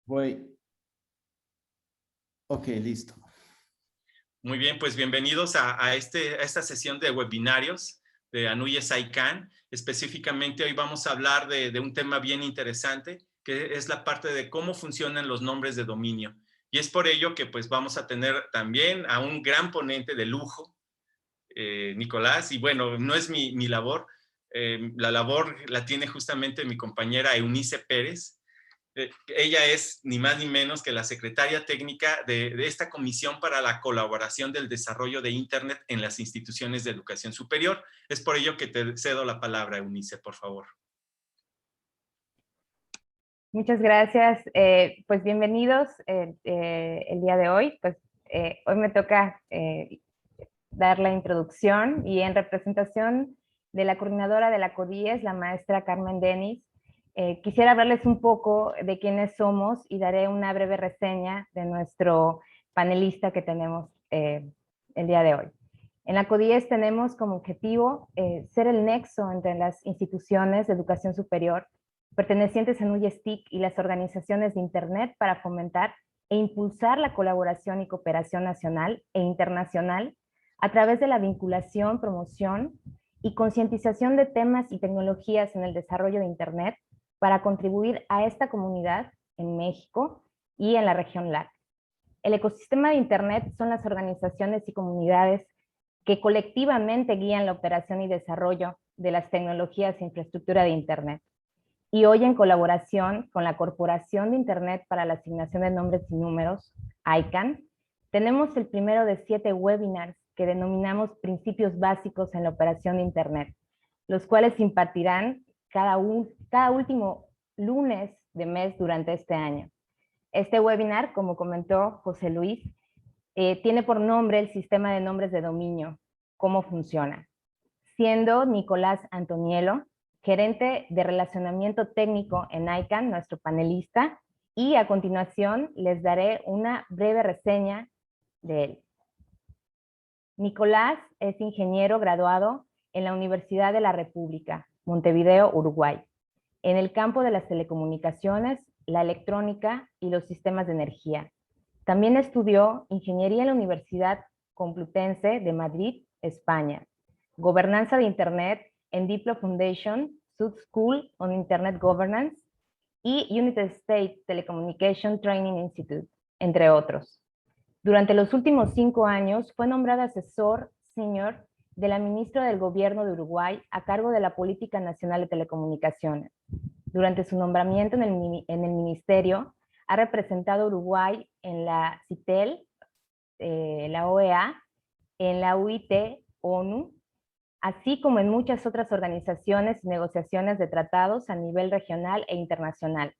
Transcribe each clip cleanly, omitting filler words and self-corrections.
Voy. Ok, listo. Muy bien, pues bienvenidos a esta sesión de webinarios de Anuye Saikan. Específicamente hoy vamos a hablar de un tema bien interesante, que es la parte de cómo funcionan los nombres de dominio. Y es por ello que pues vamos a tener también a un gran ponente de lujo, Nicolás, y bueno, no es mi labor, la labor la tiene justamente mi compañera Eunice Pérez. Ella es ni más ni menos que la secretaria técnica de esta Comisión para la Colaboración del Desarrollo de Internet en las instituciones de educación superior. Es por ello que te cedo la palabra, Eunice, por favor. Muchas gracias. Pues bienvenidos el día de hoy. Pues hoy me toca dar la introducción y en representación de la coordinadora de la CODIES, la maestra Carmen Denis, quisiera hablarles un poco de quiénes somos y daré una breve reseña de nuestro panelista que tenemos el día de hoy. En la CODIES tenemos como objetivo ser el nexo entre las instituciones de educación superior pertenecientes a NUYESTIC y las organizaciones de Internet para fomentar e impulsar la colaboración y cooperación nacional e internacional a través de la vinculación, promoción y concientización de temas y tecnologías en el desarrollo de Internet para contribuir a esta comunidad en México y en la región LAC. El ecosistema de Internet son las organizaciones y comunidades que colectivamente guían la operación y desarrollo de las tecnologías e infraestructura de Internet. Y hoy en colaboración con la Corporación de Internet para la Asignación de Nombres y Números, ICANN, tenemos el primero de 7 webinars que denominamos Principios Básicos en la Operación de Internet, los cuales se impartirán cada último lunes de mes durante este año. Este webinar, como comentó José Luis, tiene por nombre el Sistema de Nombres de Dominio, cómo funciona, siendo Nicolás Antoniello, gerente de relacionamiento técnico en ICANN, nuestro panelista, y a continuación les daré una breve reseña de él. Nicolás es ingeniero graduado en la Universidad de la República, Montevideo, Uruguay, en el campo de las telecomunicaciones, la electrónica y los sistemas de energía. También estudió ingeniería en la Universidad Complutense de Madrid, España, gobernanza de Internet en Diplo Foundation, Sud School on Internet Governance y United States Telecommunication Training Institute, entre otros. Durante los últimos 5 años fue nombrado asesor senior de la ministra del Gobierno de Uruguay a cargo de la Política Nacional de Telecomunicaciones. Durante su nombramiento en el ministerio, ha representado a Uruguay en la CITEL, la OEA, en la UIT, ONU, así como en muchas otras organizaciones y negociaciones de tratados a nivel regional e internacional.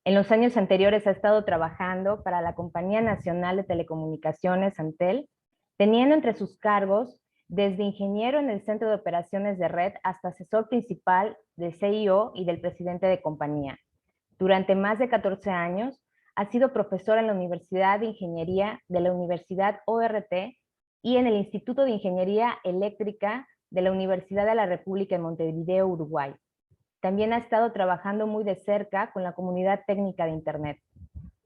En los años anteriores ha estado trabajando para la Compañía Nacional de Telecomunicaciones, Antel, teniendo entre sus cargos desde ingeniero en el Centro de Operaciones de Red hasta asesor principal del CIO y del presidente de compañía. Durante más de 14 años ha sido profesor en la Universidad de Ingeniería de la Universidad ORT y en el Instituto de Ingeniería Eléctrica de la Universidad de la República en Montevideo, Uruguay. También ha estado trabajando muy de cerca con la comunidad técnica de Internet.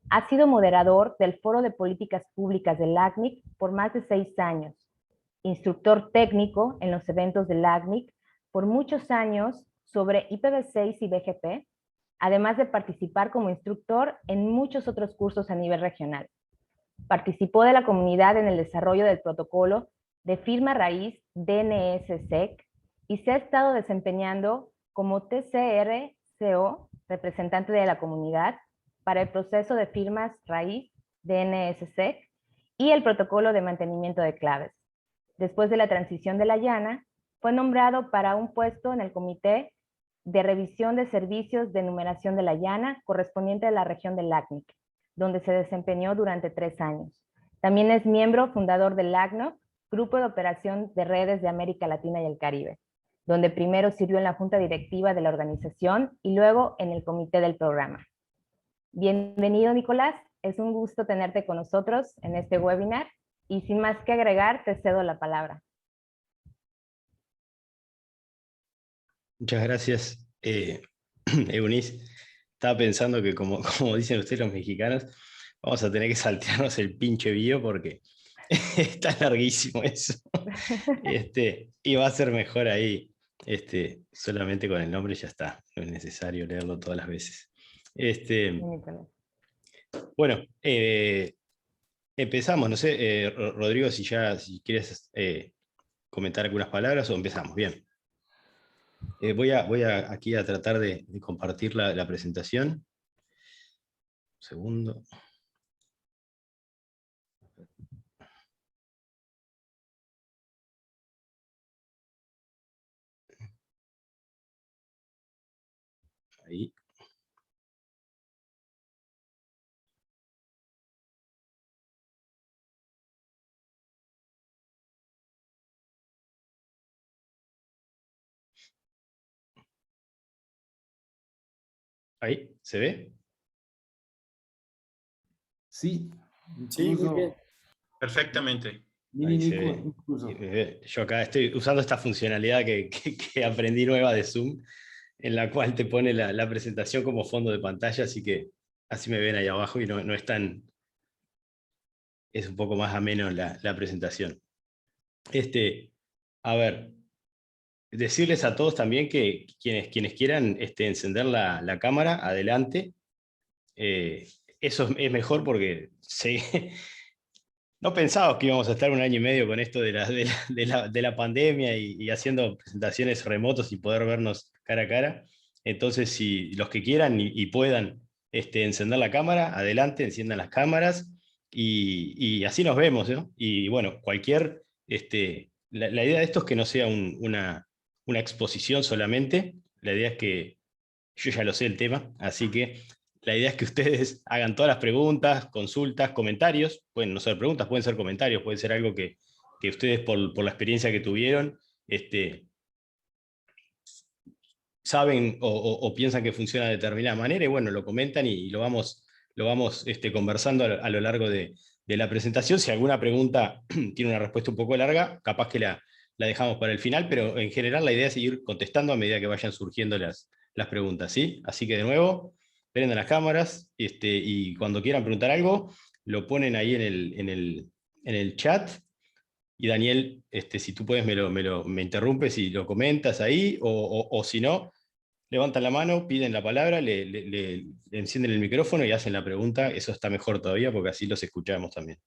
Ha sido moderador del Foro de Políticas Públicas del ACNIC por más de 6 años, instructor técnico en los eventos del ACNIC por muchos años sobre IPv6 y BGP, además de participar como instructor en muchos otros cursos a nivel regional. Participó de la comunidad en el desarrollo del protocolo de firma raíz DNS-SEC y se ha estado desempeñando como TCR-CO, representante de la comunidad, para el proceso de firmas raíz DNS-SEC y el protocolo de mantenimiento de claves. Después de la transición de la llana, fue nombrado para un puesto en el Comité de Revisión de Servicios de Numeración de la llana, correspondiente a la región del LACNIC, donde se desempeñó durante 3 años. También es miembro fundador del LACNOC, Grupo de Operación de Redes de América Latina y el Caribe, donde primero sirvió en la junta directiva de la organización y luego en el comité del programa. Bienvenido, Nicolás. Es un gusto tenerte con nosotros en este webinar y sin más que agregar, te cedo la palabra. Muchas gracias, Eunice. estaba pensando que como dicen ustedes los mexicanos, vamos a tener que saltearnos el pinche bio porque está larguísimo eso. Y va a ser mejor ahí. Solamente con el nombre ya está. No es necesario leerlo todas las veces. Bueno, empezamos. No sé, Rodrigo, si quieres comentar algunas palabras o empezamos. Bien. Voy aquí a tratar de compartir la presentación. Un segundo. Ahí. Ahí, ¿se ve? Sí, Sí, muy bien. Perfectamente. Ahí se ve. incluso. Yo acá estoy usando esta funcionalidad que aprendí nueva de Zoom, en la cual te pone la presentación como fondo de pantalla, así que así me ven ahí abajo y no es tan... Es un poco más ameno la presentación. A ver, decirles a todos también que quienes quieran encender la cámara, adelante. Eso es mejor porque no pensaba que íbamos a estar 1 año y medio con esto de la pandemia y haciendo presentaciones remotos y poder vernos cara a cara. Entonces, si los que quieran y puedan encender la cámara, adelante, enciendan las cámaras y así nos vemos, ¿no? Y bueno, la idea de esto es que no sea una exposición solamente, la idea es que yo ya lo sé el tema, así que la idea es que ustedes hagan todas las preguntas, consultas, comentarios. Pueden no ser preguntas, pueden ser comentarios, puede ser algo que ustedes por la experiencia que tuvieron saben o piensan que funciona de determinada manera y bueno, lo comentan y lo vamos conversando a lo largo de la presentación. Si alguna pregunta tiene una respuesta un poco larga, capaz que la dejamos para el final, pero en general la idea es seguir contestando a medida que vayan surgiendo las preguntas, ¿sí? Así que de nuevo, prendan las cámaras y cuando quieran preguntar algo, lo ponen ahí en el chat. Y Daniel, si tú puedes, me interrumpes y lo comentas ahí, o si no, levantan la mano, piden la palabra, le encienden el micrófono y hacen la pregunta. Eso está mejor todavía porque así los escuchamos también.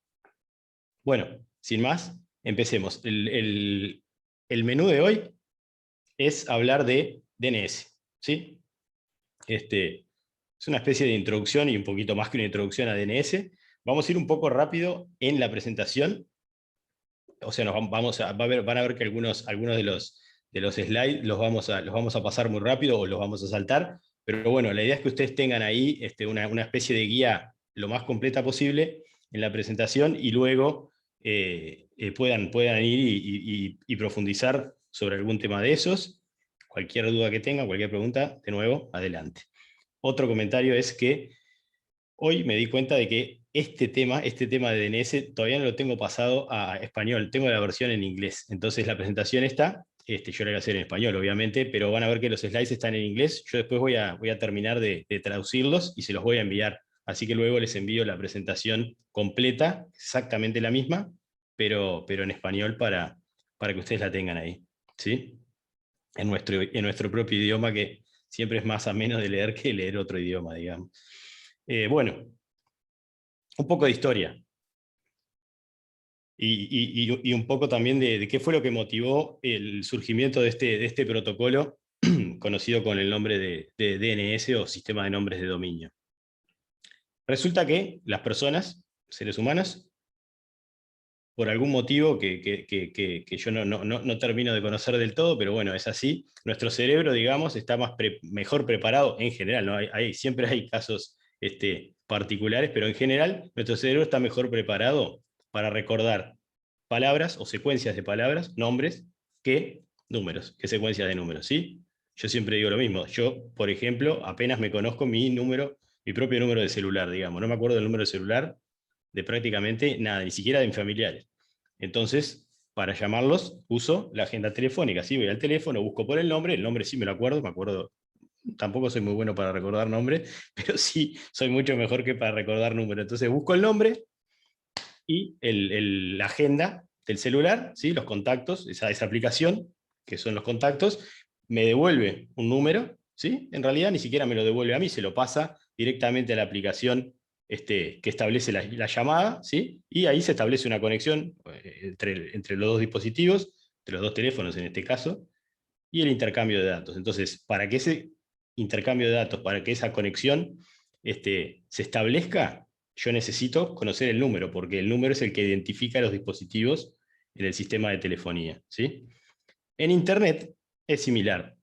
Bueno, sin más, empecemos. El menú de hoy es hablar de DNS, ¿sí? Es una especie de introducción y un poquito más que una introducción a DNS. Vamos a ir un poco rápido en la presentación. O sea, van a ver que algunos de los slides los vamos a pasar muy rápido o los vamos a saltar, pero bueno, la idea es que ustedes tengan ahí una especie de guía lo más completa posible en la presentación y luego puedan ir y profundizar sobre algún tema de esos. Cualquier duda que tengan, cualquier pregunta, de nuevo, adelante. Otro comentario es que hoy me di cuenta de que este tema de DNS todavía no lo tengo pasado a español, tengo la versión en inglés. Entonces la presentación está, yo la voy a hacer en español obviamente, pero van a ver que los slides están en inglés. Yo después voy a terminar de traducirlos y se los voy a enviar. Así que luego les envío la presentación completa, exactamente la misma, pero en español para que ustedes la tengan ahí, ¿sí? En nuestro propio idioma, que siempre es más ameno de leer que leer otro idioma, digamos. Bueno, un poco de historia. Y un poco también de qué fue lo que motivó el surgimiento de este protocolo conocido con el nombre de DNS o Sistema de Nombres de Dominio. Resulta que las personas, seres humanos, por algún motivo que yo no termino de conocer del todo, pero bueno, es así, nuestro cerebro, digamos, está mejor preparado en general, ¿no? Siempre hay casos particulares, pero en general nuestro cerebro está mejor preparado para recordar palabras o secuencias de palabras, nombres, que números, que secuencias de números, ¿sí? Yo siempre digo lo mismo. Yo, por ejemplo, apenas me conozco mi propio número de celular, digamos. No me acuerdo del número de celular de prácticamente nada, ni siquiera de mis familiares. Entonces, para llamarlos, uso la agenda telefónica. ¿Sí? Voy al teléfono, busco por el nombre sí me acuerdo tampoco soy muy bueno para recordar nombres, pero sí soy mucho mejor que para recordar números. Entonces busco el nombre y la agenda del celular, ¿sí? Los contactos, esa aplicación, que son los contactos, me devuelve un número, ¿sí? En realidad ni siquiera me lo devuelve a mí, se lo pasa directamente a la aplicación que establece la llamada, ¿sí? Y ahí se establece una conexión entre los dos dispositivos, entre los dos teléfonos en este caso, y el intercambio de datos. Entonces, para que ese intercambio de datos, para que esa conexión se establezca, yo necesito conocer el número, porque el número es el que identifica los dispositivos en el sistema de telefonía, ¿sí? En Internet es similar.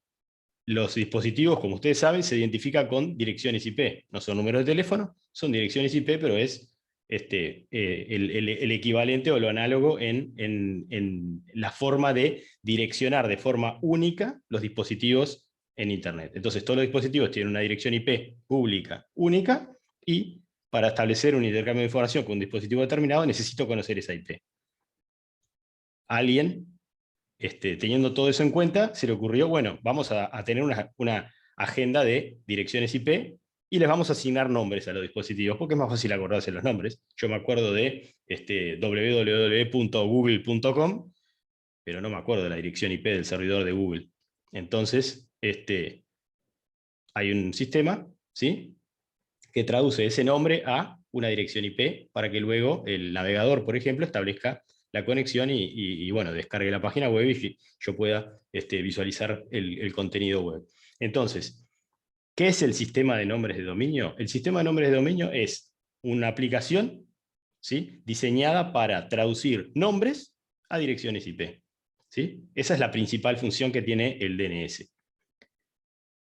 Los dispositivos, como ustedes saben, se identifican con direcciones IP. No son números de teléfono, son direcciones IP, pero es el equivalente o lo análogo en la forma de direccionar de forma única los dispositivos en Internet. Entonces, todos los dispositivos tienen una dirección IP pública única, y para establecer un intercambio de información con un dispositivo determinado necesito conocer esa IP. Alguien, teniendo todo eso en cuenta, se le ocurrió, bueno, vamos a tener una agenda de direcciones IP y les vamos a asignar nombres a los dispositivos, porque es más fácil acordarse los nombres. Yo me acuerdo de www.google.com, pero no me acuerdo de la dirección IP del servidor de Google. Entonces, hay un sistema, ¿sí?, que traduce ese nombre a una dirección IP para que luego el navegador, por ejemplo, establezca la conexión y bueno, descargue la página web y yo pueda visualizar el contenido web. Entonces, ¿qué es el sistema de nombres de dominio? El sistema de nombres de dominio es una aplicación, ¿sí?, diseñada para traducir nombres a direcciones IP, ¿sí? Esa es la principal función que tiene el DNS.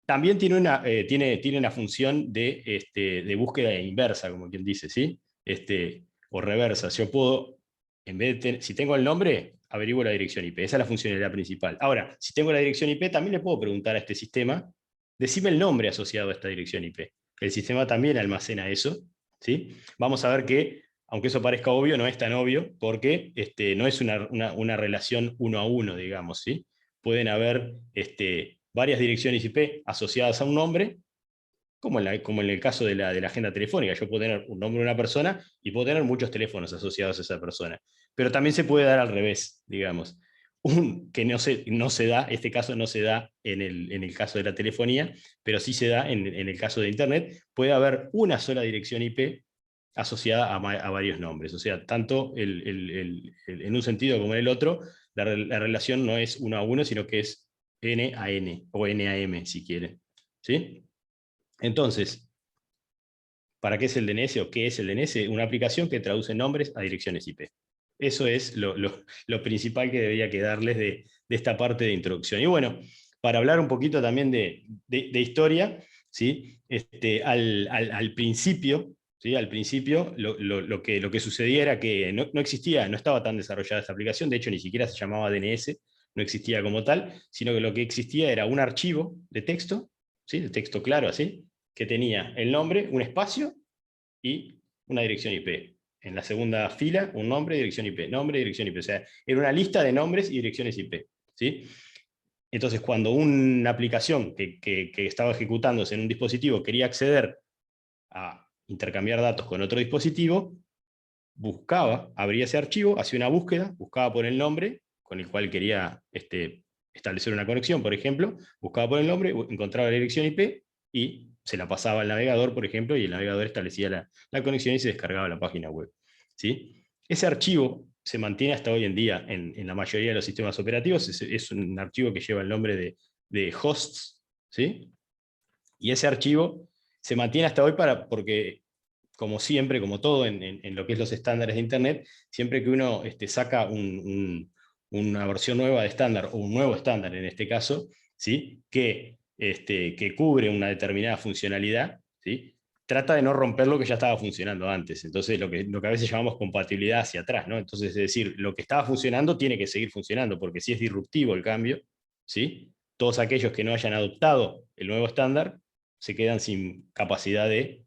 También tiene una función de búsqueda inversa, como quien dice, ¿sí? O reversa. Yo puedo, en vez de si tengo el nombre, averiguo la dirección IP. Esa es la funcionalidad principal. Ahora, si tengo la dirección IP, también le puedo preguntar a este sistema, decime el nombre asociado a esta dirección IP. El sistema también almacena eso, ¿sí? Vamos a ver que, aunque eso parezca obvio, no es tan obvio, porque no es una relación uno a uno, digamos, ¿sí? Pueden haber varias direcciones IP asociadas a un nombre, como en el caso de la agenda telefónica. Yo puedo tener un nombre de una persona y puedo tener muchos teléfonos asociados a esa persona. Pero también se puede dar al revés, digamos. Que no se da, este caso no se da en el caso de la telefonía, pero sí se da en el caso de Internet. Puede haber una sola dirección IP asociada a varios nombres. O sea, tanto en un sentido como en el otro, la relación no es uno a uno, sino que es N a N, o N a M, si quieren. ¿Sí? Entonces, ¿para qué es el DNS o qué es el DNS? Una aplicación que traduce nombres a direcciones IP. Eso es lo principal que debería quedarles de esta parte de introducción. Y bueno, para hablar un poquito también de historia, ¿sí? Al principio, ¿sí? Al principio lo que sucedía era que no existía, no estaba tan desarrollada esta aplicación, de hecho ni siquiera se llamaba DNS, no existía como tal, sino que lo que existía era un archivo de texto, ¿sí?, de texto claro así, que tenía el nombre, un espacio y una dirección IP. En la segunda fila, un nombre, dirección IP, nombre, dirección IP. O sea, era una lista de nombres y direcciones IP, ¿sí? Entonces, cuando una aplicación que estaba ejecutándose en un dispositivo quería acceder a intercambiar datos con otro dispositivo, abría ese archivo, hacía una búsqueda, buscaba por el nombre con el cual quería establecer una conexión, por ejemplo, buscaba por el nombre, encontraba la dirección IP y se la pasaba al navegador, por ejemplo, y el navegador establecía la conexión y se descargaba la página web, ¿sí? Ese archivo se mantiene hasta hoy en día en la mayoría de los sistemas operativos. Es un archivo que lleva el nombre de hosts, ¿sí? Y ese archivo se mantiene hasta hoy porque, como siempre, como todo en lo que es los estándares de Internet, siempre que uno saca una versión nueva de estándar, o un nuevo estándar en este caso, ¿sí?, que cubre una determinada funcionalidad, ¿sí?, trata de no romper lo que ya estaba funcionando antes. Entonces, lo que a veces llamamos compatibilidad hacia atrás, ¿no? Entonces, es decir, lo que estaba funcionando tiene que seguir funcionando, porque si es disruptivo el cambio, ¿sí?, todos aquellos que no hayan adoptado el nuevo estándar se quedan sin capacidad de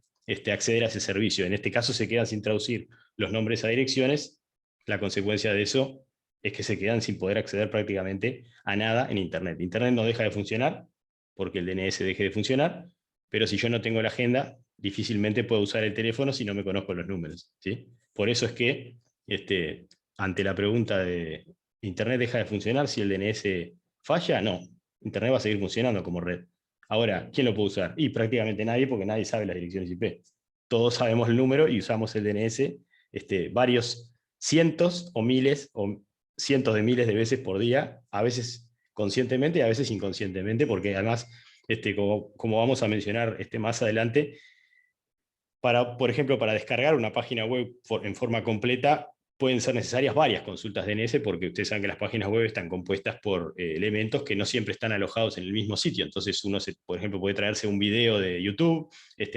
acceder a ese servicio. En este caso se quedan sin traducir los nombres a direcciones. La consecuencia de eso es que se quedan sin poder acceder prácticamente a nada en Internet. Internet no deja de funcionar, porque el DNS deje de funcionar, pero si yo no tengo la agenda, difícilmente puedo usar el teléfono si no me conozco los números, ¿sí? Por eso es que, ante la pregunta de ¿Internet deja de funcionar si el DNS falla? No, Internet va a seguir funcionando como red. Ahora, ¿quién lo puede usar? Y prácticamente nadie, porque nadie sabe las direcciones IP. Todos sabemos el número y usamos el DNS varios cientos o miles o cientos de miles de veces por día, a veces conscientemente y a veces inconscientemente, porque además, como vamos a mencionar más adelante, por ejemplo, para descargar una página web en forma completa, pueden ser necesarias varias consultas DNS, porque ustedes saben que las páginas web están compuestas por elementos que no siempre están alojados en el mismo sitio. Entonces uno, por ejemplo, puede traerse un video de YouTube,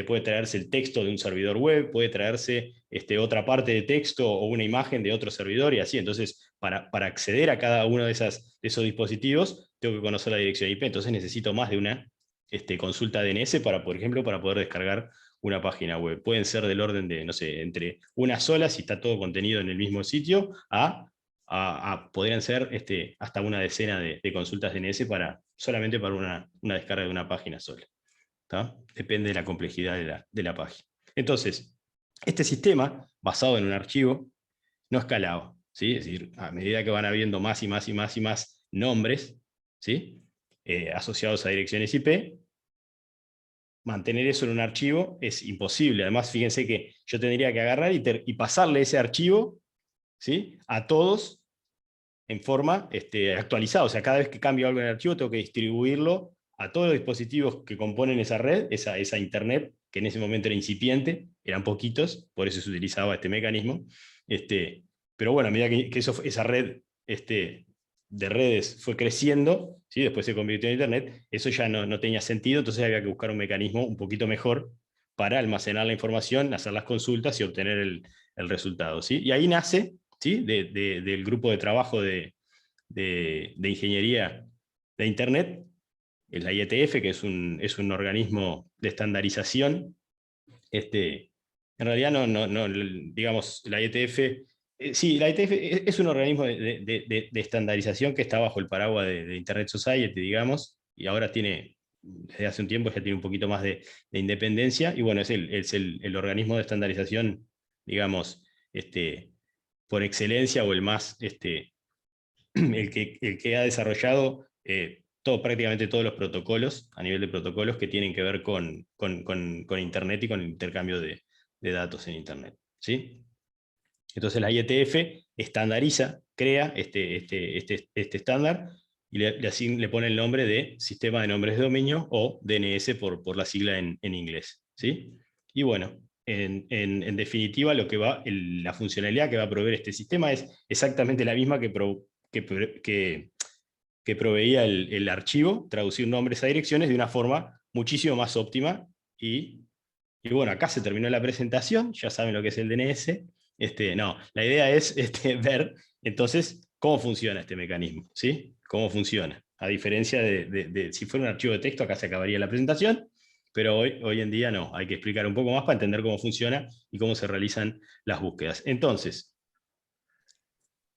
puede traerse el texto de un servidor web, puede traerse otra parte de texto o una imagen de otro servidor y así. Entonces, para acceder a cada uno de esos dispositivos, tengo que conocer la dirección IP. Entonces necesito más de una consulta DNS por ejemplo, para poder descargar una página web. Pueden ser del orden de, no sé, entre una sola, si está todo contenido en el mismo sitio, podrían ser hasta una decena de consultas DNS solamente para una descarga de una página sola. ¿Tá? Depende de la complejidad de la página. Entonces, este sistema, basado en un archivo, no escalaba, ¿sí? Es decir, a medida que van habiendo más y más y más y más nombres, ¿sí? Asociados a direcciones IP, mantener eso en un archivo es imposible. Además, fíjense que yo tendría que agarrar y pasarle ese archivo, ¿sí?, a todos en forma actualizada. O sea, cada vez que cambio algo en el archivo, tengo que distribuirlo a todos los dispositivos que componen esa red, esa Internet, que en ese momento era incipiente, eran poquitos, por eso se utilizaba este mecanismo. Pero bueno, a medida que esa red de redes fue creciendo, ¿sí?, después se convirtió en Internet, eso ya no tenía sentido, entonces había que buscar un mecanismo un poquito mejor para almacenar la información, hacer las consultas y obtener el resultado, ¿sí? Y ahí nace, ¿sí?, del grupo de trabajo de ingeniería de Internet, el IETF, que es un organismo de estandarización. En realidad digamos, la IETF, sí, la IETF es un organismo de estandarización que está bajo el paraguas de Internet Society, digamos, y ahora desde hace un tiempo ya tiene un poquito más de independencia, y bueno, es el organismo de estandarización, digamos, por excelencia, o el más, el que ha desarrollado prácticamente todos los protocolos, a nivel de protocolos, que tienen que ver con Internet y con el intercambio de datos en Internet, ¿sí? Entonces la IETF estandariza, crea este estándar, y así le pone el nombre de Sistema de Nombres de Dominio, o DNS por la sigla en inglés, ¿sí? Y bueno, en definitiva, la funcionalidad que va a proveer este sistema es exactamente la misma que proveía el archivo, traducir nombres a direcciones de una forma muchísimo más óptima. Y bueno, acá se terminó la presentación, ya saben lo que es el DNS. No, la idea es ver entonces cómo funciona este mecanismo, ¿sí? Cómo funciona. A diferencia de si fuera un archivo de texto, acá se acabaría la presentación, pero hoy en día no, hay que explicar un poco más para entender cómo funciona y cómo se realizan las búsquedas. Entonces,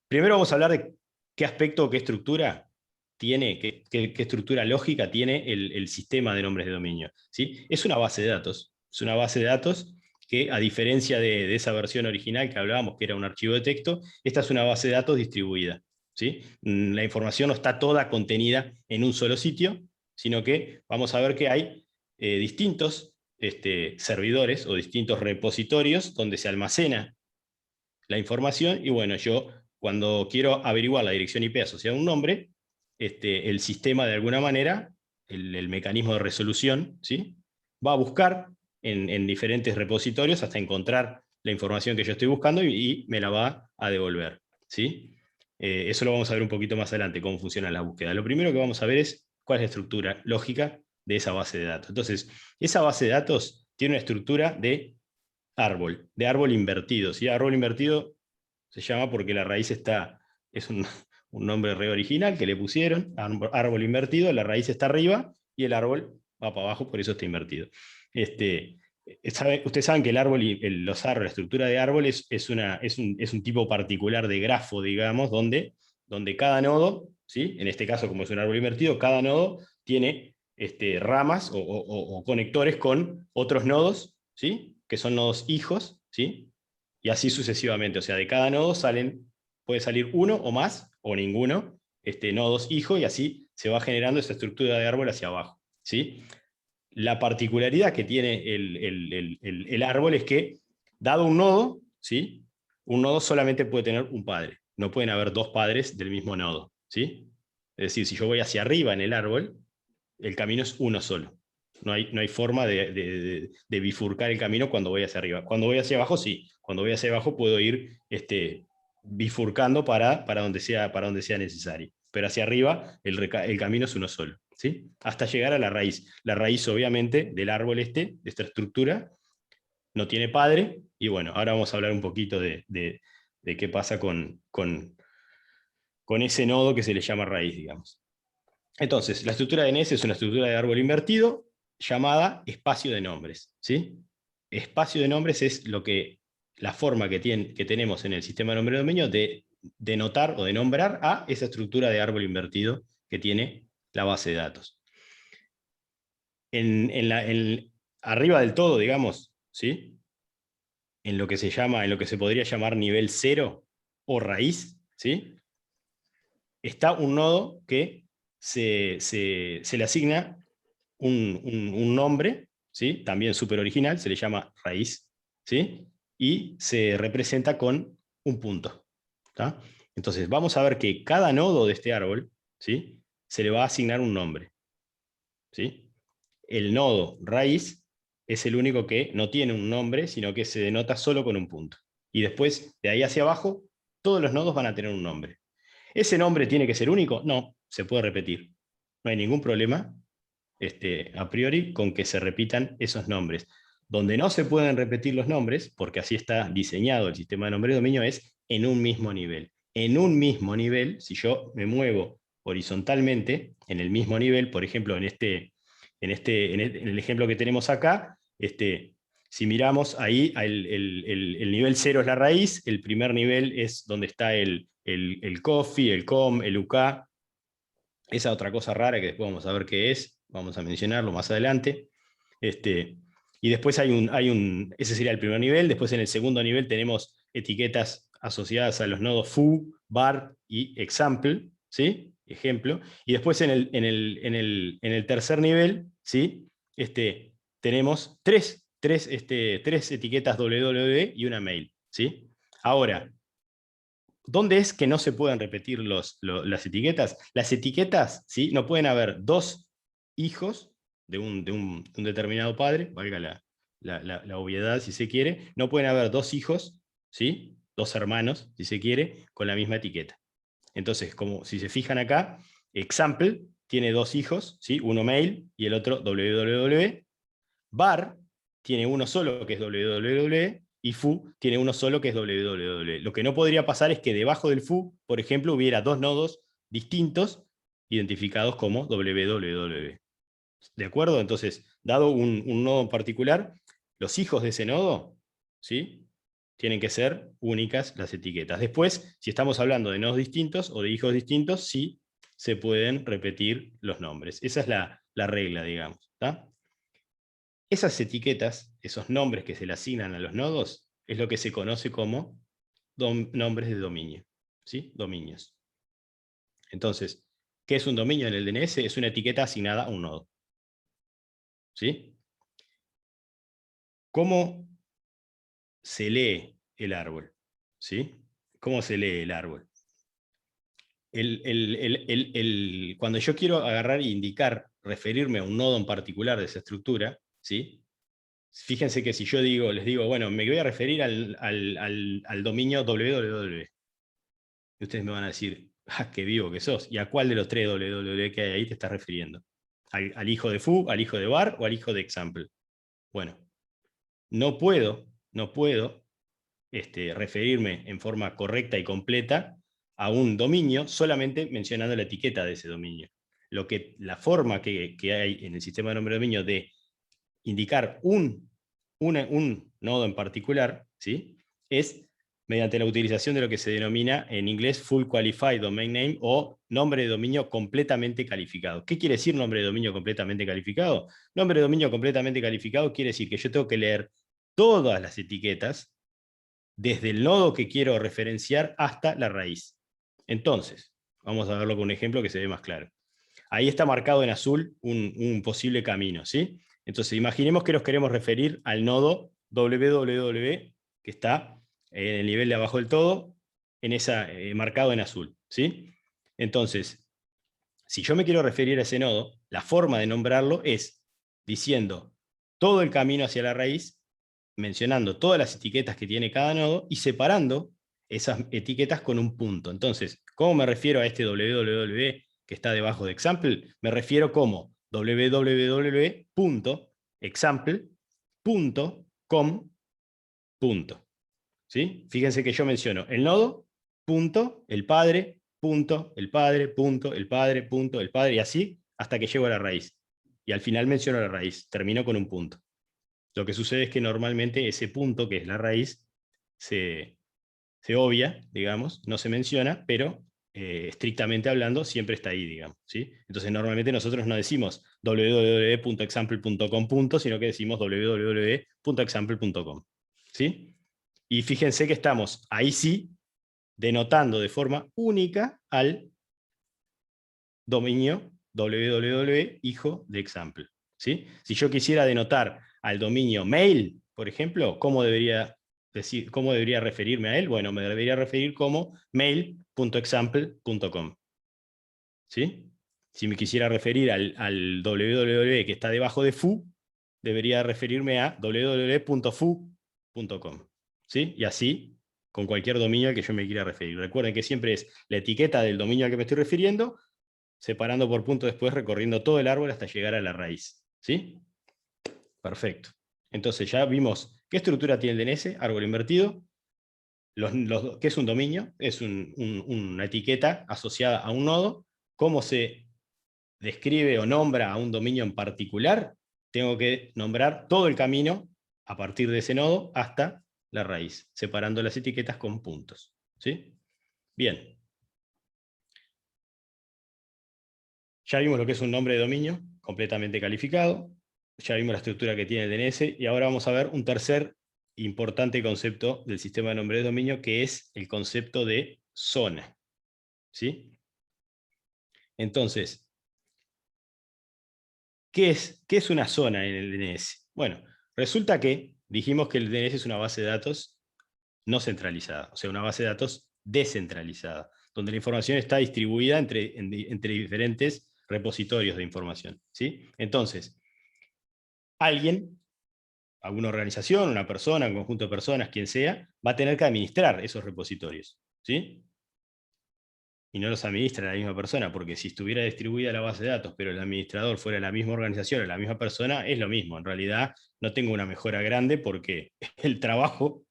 primero vamos a hablar de qué aspecto, qué estructura tiene, qué estructura lógica tiene el sistema de nombres de dominio, ¿sí? Es una base de datos. Es una base de datos que, a diferencia de esa versión original que hablábamos, que era un archivo de texto, esta es una base de datos distribuida, ¿sí? La información no está toda contenida en un solo sitio, sino que vamos a ver que hay distintos servidores o distintos repositorios donde se almacena la información. Y bueno, yo, cuando quiero averiguar la dirección IP asociada a un nombre, el sistema, de alguna manera, el mecanismo de resolución, ¿sí?, va a buscar en diferentes repositorios hasta encontrar la información que yo estoy buscando y me la va a devolver, ¿sí? Eso lo vamos a ver un poquito más adelante, cómo funciona la búsqueda. Lo primero que vamos a ver es cuál es la estructura lógica de esa base de datos. Entonces, esa base de datos tiene una estructura de árbol invertido, ¿sí? Árbol invertido se llama porque la raíz es un nombre re original que le pusieron, árbol invertido, la raíz está arriba y el árbol va para abajo, por eso está invertido. Ustedes saben que el árbol los árboles, la estructura de árboles es un tipo particular de grafo, digamos, donde cada nodo, ¿sí?, en este caso, como es un árbol invertido, cada nodo tiene ramas o conectores con otros nodos, ¿sí? Que son nodos hijos, ¿sí? Y así sucesivamente. O sea, de cada nodo puede salir uno o más, o ninguno, nodos hijo, y así se va generando esa estructura de árbol hacia abajo, ¿sí? La particularidad que tiene el árbol es que, dado un nodo, ¿sí? Un nodo solamente puede tener un padre. No pueden haber dos padres del mismo nodo, ¿sí? Es decir, si yo voy hacia arriba en el árbol, el camino es uno solo. No hay forma de bifurcar el camino cuando voy hacia arriba. Cuando voy hacia abajo, sí. Cuando voy hacia abajo puedo ir bifurcando para donde sea necesario. Pero hacia arriba el camino es uno solo, ¿sí? Hasta llegar a la raíz. La raíz, obviamente, del árbol de esta estructura, no tiene padre. Y bueno, ahora vamos a hablar un poquito de qué pasa con ese nodo que se le llama raíz, digamos. Entonces, la estructura de DNS es una estructura de árbol invertido llamada espacio de nombres, ¿sí? Espacio de nombres es la forma que tenemos en el sistema de nombre de dominio de denotar o de nombrar a esa estructura de árbol invertido que tiene la base de datos. Arriba del todo, digamos, ¿sí? En lo que se podría llamar nivel 0 o raíz, ¿sí? Está un nodo que se le asigna un nombre, ¿sí? También súper original, se le llama raíz, ¿sí? Y se representa con un punto, ¿tá? Entonces vamos a ver que cada nodo de este árbol, ¿sí? Se le va a asignar un nombre, ¿sí? El nodo raíz es el único que no tiene un nombre, sino que se denota solo con un punto. Y después, de ahí hacia abajo, todos los nodos van a tener un nombre. ¿Ese nombre tiene que ser único? No, se puede repetir. No hay ningún problema a priori con que se repitan esos nombres. Donde no se pueden repetir los nombres, porque así está diseñado el sistema de nombre de dominio, es en un mismo nivel. En un mismo nivel, si yo me muevo horizontalmente, en el mismo nivel, por ejemplo, en el ejemplo que tenemos acá, si miramos ahí, el nivel 0 es la raíz, el primer nivel es donde está el coffee, el com, el UK, esa otra cosa rara que después vamos a ver qué es, vamos a mencionarlo más adelante. Y después ese sería el primer nivel. Después en el segundo nivel tenemos etiquetas asociadas a los nodos foo, bar y example, ¿sí? Ejemplo. Y después en el tercer nivel, ¿sí? Tenemos tres etiquetas www y una mail, ¿sí? Ahora, ¿dónde es que no se pueden repetir las etiquetas? Las etiquetas, ¿sí? No pueden haber dos hijos de un determinado padre, valga la obviedad si se quiere, no pueden haber dos hijos, ¿sí? Dos hermanos, si se quiere, con la misma etiqueta. Entonces, como si se fijan acá, example tiene dos hijos, ¿sí? Uno mail y el otro www. Bar tiene uno solo, que es www, y foo tiene uno solo, que es www. Lo que no podría pasar es que debajo del foo, por ejemplo, hubiera dos nodos distintos identificados como www. ¿De acuerdo? Entonces, dado un nodo en particular, los hijos de ese nodo, ¿sí? Tienen que ser únicas las etiquetas. Después, si estamos hablando de nodos distintos o de hijos distintos, sí se pueden repetir los nombres. Esa es la regla, digamos, ¿tá? Esas etiquetas, esos nombres que se le asignan a los nodos, es lo que se conoce como nombres de dominio, ¿sí? Dominios. Entonces, ¿qué es un dominio en el DNS? Es una etiqueta asignada a un nodo, ¿sí? ¿Cómo se lee el árbol? ¿Sí? ¿Cómo se lee el árbol? Cuando yo quiero agarrar e indicar, referirme a un nodo en particular de esa estructura, ¿sí? Fíjense que si yo les digo, bueno, me voy a referir al dominio www. Y ustedes me van a decir, ah, qué vivo que sos. ¿Y a cuál de los tres www que hay ahí te estás refiriendo? ¿Al hijo de foo, al hijo de bar o al hijo de example? Bueno, no puedo referirme en forma correcta y completa a un dominio solamente mencionando la etiqueta de ese dominio. La forma que hay en el sistema de nombre de dominio de indicar un nodo en particular, ¿sí? Es mediante la utilización de lo que se denomina en inglés Full Qualified Domain Name o nombre de dominio completamente calificado. ¿Qué quiere decir nombre de dominio completamente calificado? Nombre de dominio completamente calificado quiere decir que yo tengo que leer todas las etiquetas desde el nodo que quiero referenciar hasta la raíz. Entonces, vamos a verlo con un ejemplo que se ve más claro. Ahí está marcado en azul un posible camino, ¿sí? Entonces, imaginemos que nos queremos referir al nodo www, que está en el nivel de abajo del todo, marcado en azul, ¿sí? Entonces, si yo me quiero referir a ese nodo, la forma de nombrarlo es diciendo todo el camino hacia la raíz, mencionando todas las etiquetas que tiene cada nodo y separando esas etiquetas con un punto. Entonces, ¿cómo me refiero a este www que está debajo de example? Me refiero como www.example.com. ¿Sí? Fíjense que yo menciono el nodo, punto, el padre, punto, el padre, punto, el padre, punto, el padre, y así hasta que llego a la raíz. Y al final menciono la raíz, termino con un punto. Lo que sucede es que normalmente ese punto, que es la raíz, se obvia, digamos, no se menciona, pero estrictamente hablando siempre está ahí, digamos, ¿sí? Entonces normalmente nosotros no decimos www.example.com, sino que decimos www.example.com, ¿sí? Y fíjense que estamos ahí sí denotando de forma única al dominio www hijo de example, ¿sí? Si yo quisiera denotar al dominio mail, por ejemplo, ¿cómo debería referirme a él? Bueno, me debería referir como mail.example.com, ¿sí? Si me quisiera referir al www que está debajo de foo, debería referirme a www.foo.com, ¿sí? Y así con cualquier dominio al que yo me quiera referir. Recuerden que siempre es la etiqueta del dominio al que me estoy refiriendo, separando por punto después, recorriendo todo el árbol hasta llegar a la raíz, ¿sí? Perfecto. Entonces ya vimos qué estructura tiene el DNS, árbol invertido, qué es un dominio, es una etiqueta asociada a un nodo, cómo se describe o nombra a un dominio en particular, tengo que nombrar todo el camino a partir de ese nodo hasta la raíz, separando las etiquetas con puntos, ¿sí? Bien. Ya vimos lo que es un nombre de dominio completamente calificado, ya vimos la estructura que tiene el DNS, y ahora vamos a ver un tercer importante concepto del sistema de nombre de dominio, que es el concepto de zona, ¿sí? Entonces, ¿qué es una zona en el DNS? Bueno, resulta que dijimos que el DNS es una base de datos no centralizada, o sea, una base de datos descentralizada, donde la información está distribuida entre diferentes repositorios de información, ¿sí? Entonces, alguna organización, una persona, un conjunto de personas, quien sea, va a tener que administrar esos repositorios, ¿sí? Y no los administra la misma persona, porque si estuviera distribuida la base de datos, pero el administrador fuera la misma organización o la misma persona, es lo mismo. En realidad no tengo una mejora grande porque el trabajo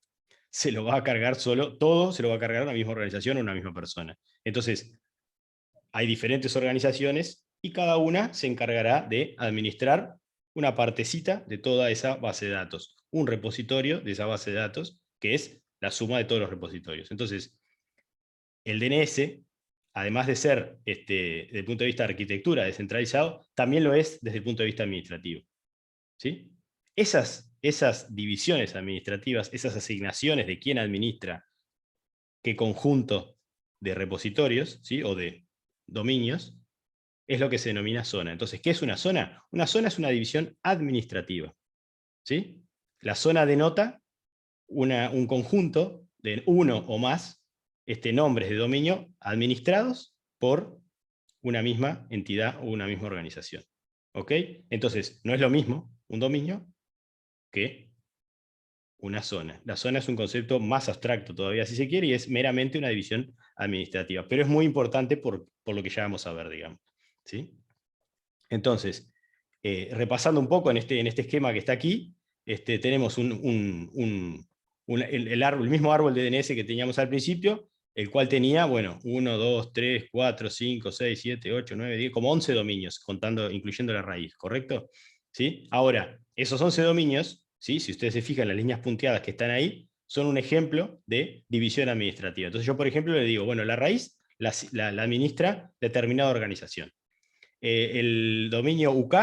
se lo va a cargar todo se lo va a cargar una misma organización o una misma persona. Entonces, hay diferentes organizaciones y cada una se encargará de administrar una partecita de toda esa base de datos, un repositorio de esa base de datos, que es la suma de todos los repositorios. Entonces, el DNS, además de ser, desde el punto de vista de arquitectura, descentralizado, también lo es desde el punto de vista administrativo, ¿sí? Esas divisiones administrativas, esas asignaciones de quién administra qué conjunto de repositorios, ¿sí? O de dominios, es lo que se denomina zona. Entonces, ¿qué es una zona? Una zona es una división administrativa, ¿sí? La zona denota un conjunto de uno o más nombres de dominio administrados por una misma entidad o una misma organización. ¿Ok? Entonces, no es lo mismo un dominio que una zona. La zona es un concepto más abstracto todavía, si se quiere, y es meramente una división administrativa, pero es muy importante por lo que ya vamos a ver, digamos, ¿sí? Entonces, repasando un poco en este esquema que está aquí, tenemos el mismo árbol de DNS que teníamos al principio, el cual tenía, bueno, 1, 2, 3, 4, 5, 6, 7, 8, 9, 10, como 11 dominios, incluyendo la raíz, ¿correcto? ¿Sí? Ahora, esos 11 dominios, ¿sí? Si ustedes se fijan, las líneas punteadas que están ahí, son un ejemplo de división administrativa. Entonces yo, por ejemplo, le digo, bueno, la raíz la administra determinada organización. El dominio UK,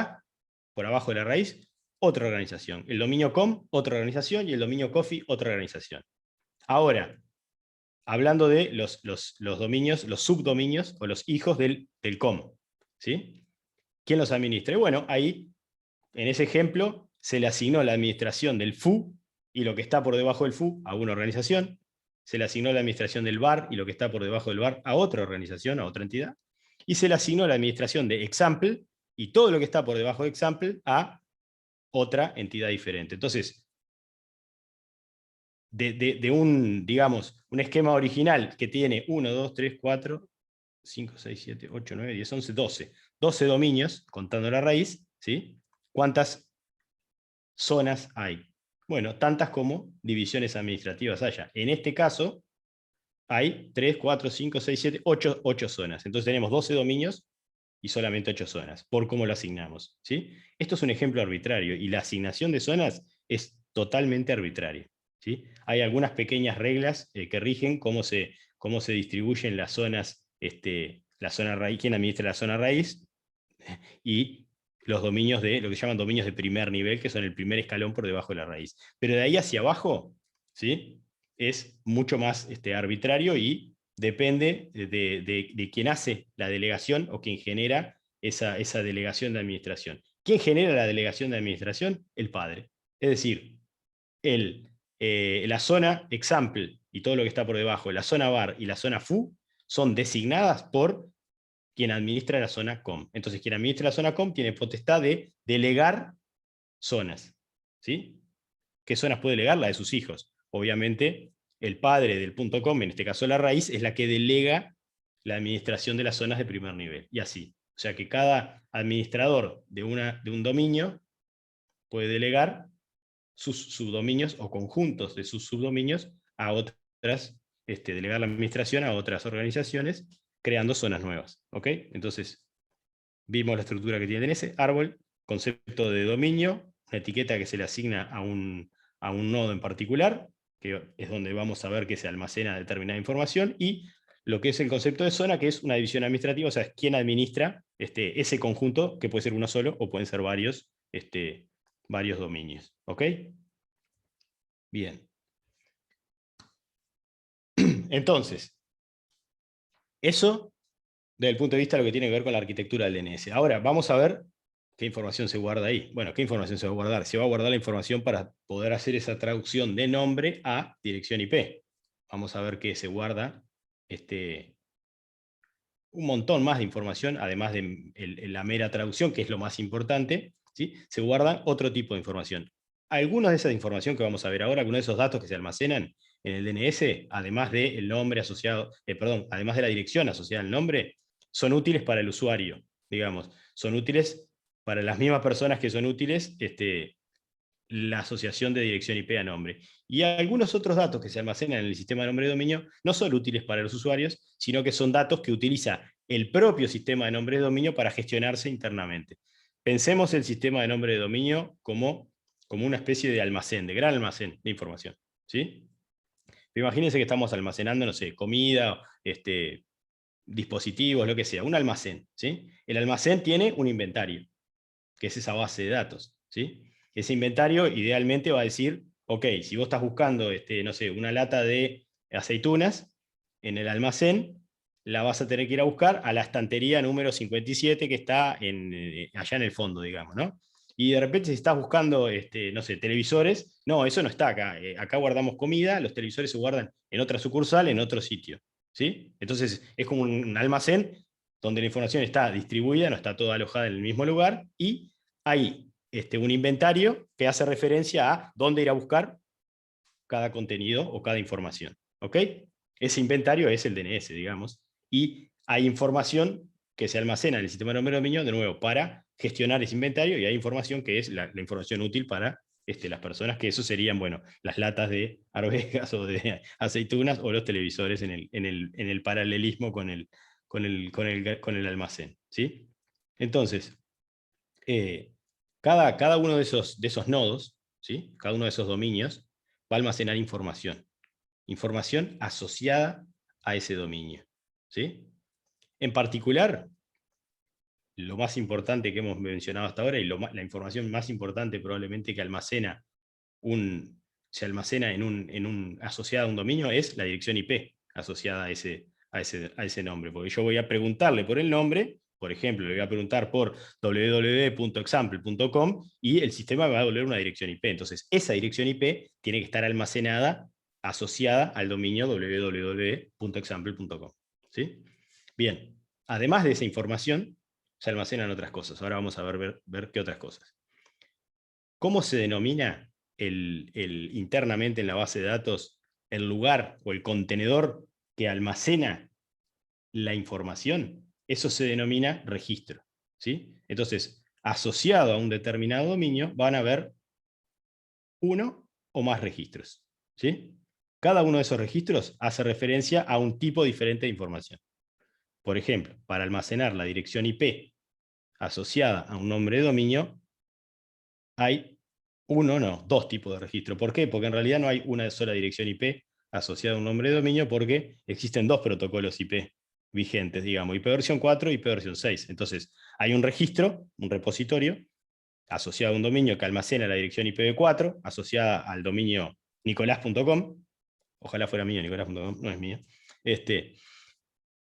por abajo de la raíz, otra organización. El dominio COM, otra organización, y el dominio COFI, otra organización. Ahora, hablando de los dominios, los subdominios o los hijos del COM, ¿sí? ¿Quién los administra? Y bueno, ahí, en ese ejemplo, se le asignó la administración del FU y lo que está por debajo del FU a una organización, se le asignó la administración del VAR y lo que está por debajo del VAR a otra organización, a otra entidad, y se le asignó la administración de Example y todo lo que está por debajo de Example a otra entidad diferente. Entonces, de un, digamos, un esquema original que tiene 1, 2, 3, 4, 5, 6, 7, 8, 9, 10, 11, 12. 12 dominios, contando la raíz, ¿sí? ¿Cuántas zonas hay? Bueno, tantas como divisiones administrativas haya. En este caso, hay 3, 4, 5, 6, 7, 8 zonas. Entonces tenemos 12 dominios y solamente 8 zonas, por cómo lo asignamos, ¿sí? Esto es un ejemplo arbitrario, y la asignación de zonas es totalmente arbitraria, ¿sí? Hay algunas pequeñas reglas que rigen cómo se distribuyen las zonas, la zona raíz, quién administra la zona raíz, y los dominios de, lo que llaman dominios de primer nivel, que son el primer escalón por debajo de la raíz. Pero de ahí hacia abajo, ¿sí? Es mucho más arbitrario, y depende de quién hace la delegación o quién genera esa delegación de administración. ¿Quién genera la delegación de administración? El padre. Es decir, la zona example y todo lo que está por debajo, la zona var y la zona fu, son designadas por quien administra la zona COM. Entonces, quien administra la zona COM tiene potestad de delegar zonas, ¿sí? ¿Qué zonas puede delegar? La de sus hijos. Obviamente, el padre del punto .com, en este caso la raíz, es la que delega la administración de las zonas de primer nivel, y así. O sea que cada administrador de un dominio puede delegar sus subdominios o conjuntos de sus subdominios a otras, delegar la administración a otras organizaciones, creando zonas nuevas. ¿Ok? Entonces, vimos la estructura que tiene DNS, árbol, concepto de dominio, una etiqueta que se le asigna a un nodo en particular, que es donde vamos a ver que se almacena determinada información, y lo que es el concepto de zona, que es una división administrativa, o sea, es quien administra ese conjunto, que puede ser uno solo o pueden ser varios dominios. ¿Ok? Bien. Entonces, eso desde el punto de vista de lo que tiene que ver con la arquitectura del DNS. Ahora, vamos a ver qué información se guarda ahí. Bueno, ¿qué información se va a guardar? Se va a guardar la información para poder hacer esa traducción de nombre a dirección IP. Vamos a ver que se guarda un montón más de información, además de la mera traducción, que es lo más importante, ¿sí? Se guarda otro tipo de información. Algunas de esas información que vamos a ver ahora, algunos de esos datos que se almacenan en el DNS, además del nombre asociado, además de la dirección asociada al nombre, son útiles para el usuario, digamos. Son útiles para las mismas personas que son útiles la asociación de dirección IP a nombre. Y algunos otros datos que se almacenan en el sistema de nombre de dominio no son útiles para los usuarios, sino que son datos que utiliza el propio sistema de nombre de dominio para gestionarse internamente. Pensemos el sistema de nombre de dominio como una especie de almacén, de gran almacén de información, ¿sí? Imagínense que estamos almacenando, no sé, comida, dispositivos, lo que sea, un almacén, ¿sí? El almacén tiene un inventario, que es esa base de datos, ¿sí? Ese inventario idealmente va a decir, ok, si vos estás buscando, no sé, una lata de aceitunas en el almacén, la vas a tener que ir a buscar a la estantería número 57 que está allá en el fondo, digamos, ¿no? Y de repente si estás buscando, no sé, televisores, no, eso no está acá. Acá guardamos comida, los televisores se guardan en otra sucursal, en otro sitio, ¿sí? Entonces es como un almacén donde la información está distribuida, no está toda alojada en el mismo lugar, y hay un inventario que hace referencia a dónde ir a buscar cada contenido o cada información. ¿Ok? Ese inventario es el DNS, digamos, y hay información que se almacena en el sistema de nombre de dominio, de nuevo, para gestionar ese inventario, y hay información que es la información útil para las personas, que eso serían, bueno, las latas de arvejas o de aceitunas, o los televisores en el paralelismo con el almacén, ¿sí? Entonces, cada uno de esos nodos, ¿sí? Cada uno de esos dominios, va a almacenar información. Información asociada a ese dominio. ¿Sí? En particular, lo más importante que hemos mencionado hasta ahora, y la información más importante probablemente que se almacena asociada a un dominio, es la dirección IP asociada a ese nombre. Porque yo voy a preguntarle por el nombre, por ejemplo, le voy a preguntar por www.example.com y el sistema me va a devolver una dirección IP. Entonces, esa dirección IP tiene que estar almacenada, asociada al dominio www.example.com. ¿Sí? Bien, además de esa información, se almacenan otras cosas. Ahora vamos a ver qué otras cosas. ¿Cómo se denomina internamente en la base de datos el lugar o el contenedor que almacena la información? Eso se denomina registro. ¿Sí? Entonces, asociado a un determinado dominio, van a haber uno o más registros. ¿Sí? Cada uno de esos registros hace referencia a un tipo diferente de información. Por ejemplo, para almacenar la dirección IP asociada a un nombre de dominio, hay dos tipos de registro. ¿Por qué? Porque en realidad no hay una sola dirección IP asociada a un nombre de dominio, porque existen dos protocolos IP vigentes, digamos, IP versión 4 y IP versión 6. Entonces, hay un registro, un repositorio, asociado a un dominio que almacena la dirección IPv4, asociada al dominio nicolás.com. Ojalá fuera mío, nicolás.com, no es mío.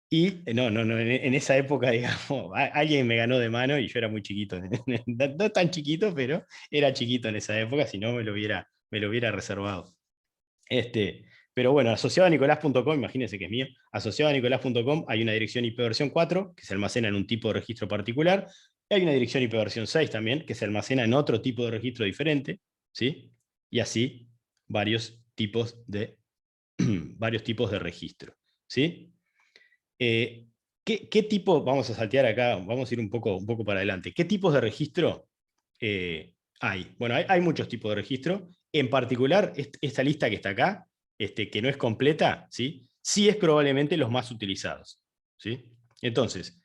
Y en esa época, digamos, alguien me ganó de mano y yo era muy chiquito. No tan chiquito, pero era chiquito en esa época, si no me lo hubiera reservado. Pero bueno, asociado a nicolás.com, imagínense que es mío, asociado a nicolás.com hay una dirección IP versión 4, que se almacena en un tipo de registro particular, y hay una dirección IP versión 6 también, que se almacena en otro tipo de registro diferente, ¿sí? Y así varios tipos de registro, ¿sí? ¿Qué tipo, vamos a saltear acá, vamos a ir un poco para adelante, qué tipos de registro hay? Bueno, hay muchos tipos de registro, en particular esta lista que está acá, que no es completa, ¿sí? Sí es probablemente los más utilizados, ¿sí? Entonces,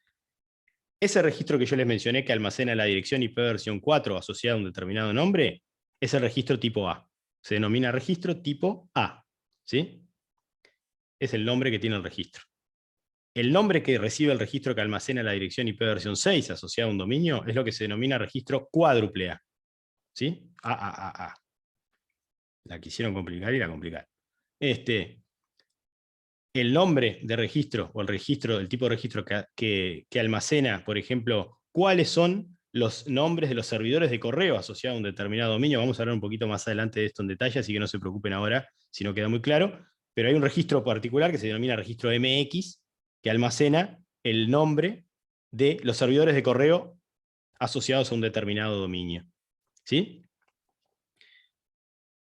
ese registro que yo les mencioné que almacena la dirección IP versión 4 asociada a un determinado nombre, es el registro tipo A. Se denomina registro tipo A, ¿sí? Es el nombre que tiene el registro. El nombre que recibe el registro que almacena la dirección IP versión 6 asociada a un dominio es lo que se denomina registro cuádruple A. ¿Sí? A. La quisieron complicar y la complicaron. El nombre de registro o el tipo de registro que almacena, por ejemplo, cuáles son los nombres de los servidores de correo asociados a un determinado dominio. Vamos a hablar un poquito más adelante de esto en detalle, así que no se preocupen ahora si no queda muy claro. Pero hay un registro particular que se denomina registro MX, que almacena el nombre de los servidores de correo asociados a un determinado dominio. ¿Sí?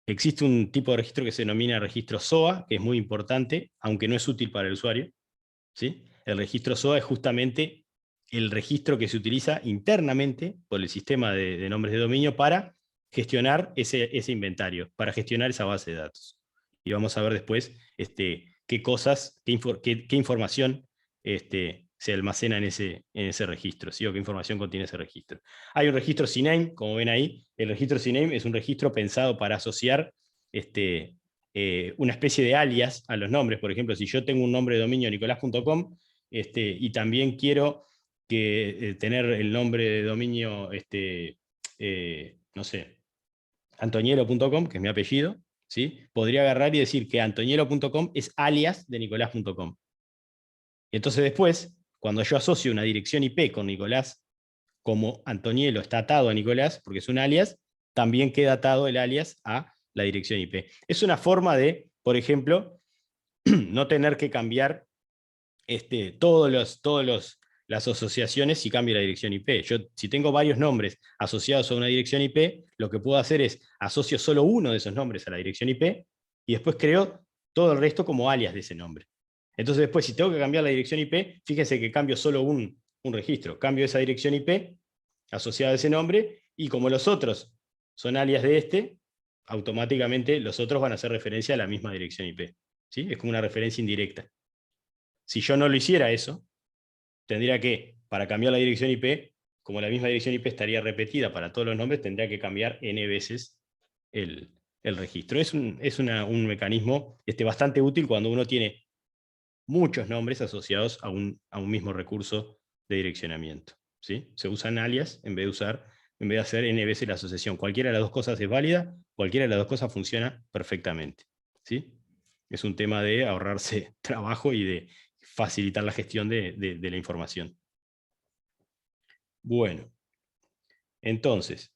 Existe un tipo de registro que se denomina registro SOA, que es muy importante, aunque no es útil para el usuario. ¿Sí? El registro SOA es justamente el registro que se utiliza internamente por el sistema de nombres de dominio para gestionar ese inventario, para gestionar esa base de datos. Y vamos a ver después qué información se almacena en ese registro, ¿sí? O qué información contiene ese registro. Hay un registro CNAME, como ven ahí. El registro CNAME es un registro pensado para asociar una especie de alias a los nombres. Por ejemplo, si yo tengo un nombre de dominio nicolás.com y también quiero tener el nombre de dominio, no sé, antonielo.com, que es mi apellido, ¿sí? Podría agarrar y decir que antonielo.com es alias de nicolás.com. Entonces después, cuando yo asocio una dirección IP con Nicolás, como Antonielo está atado a Nicolás, porque es un alias, también queda atado el alias a la dirección IP. Es una forma de, por ejemplo, no tener que cambiar las asociaciones si cambio la dirección IP. Yo, si tengo varios nombres asociados a una dirección IP, lo que puedo hacer es asocio solo uno de esos nombres a la dirección IP y después creo todo el resto como alias de ese nombre. Entonces después, si tengo que cambiar la dirección IP, fíjense que cambio solo un registro. Cambio esa dirección IP asociada a ese nombre y como los otros son alias de automáticamente los otros van a hacer referencia a la misma dirección IP. ¿Sí? Es como una referencia indirecta. Si yo no lo hiciera eso, tendría que, para cambiar la dirección IP, como la misma dirección IP estaría repetida para todos los nombres, tendría que cambiar n veces el registro. Es un mecanismo bastante útil cuando uno tiene muchos nombres asociados a un mismo recurso de direccionamiento, ¿sí? Se usan alias en vez de hacer n veces la asociación. Cualquiera de las dos cosas es válida, cualquiera de las dos cosas funciona perfectamente, ¿sí? Es un tema de ahorrarse trabajo y de facilitar la gestión de la información. Bueno, entonces,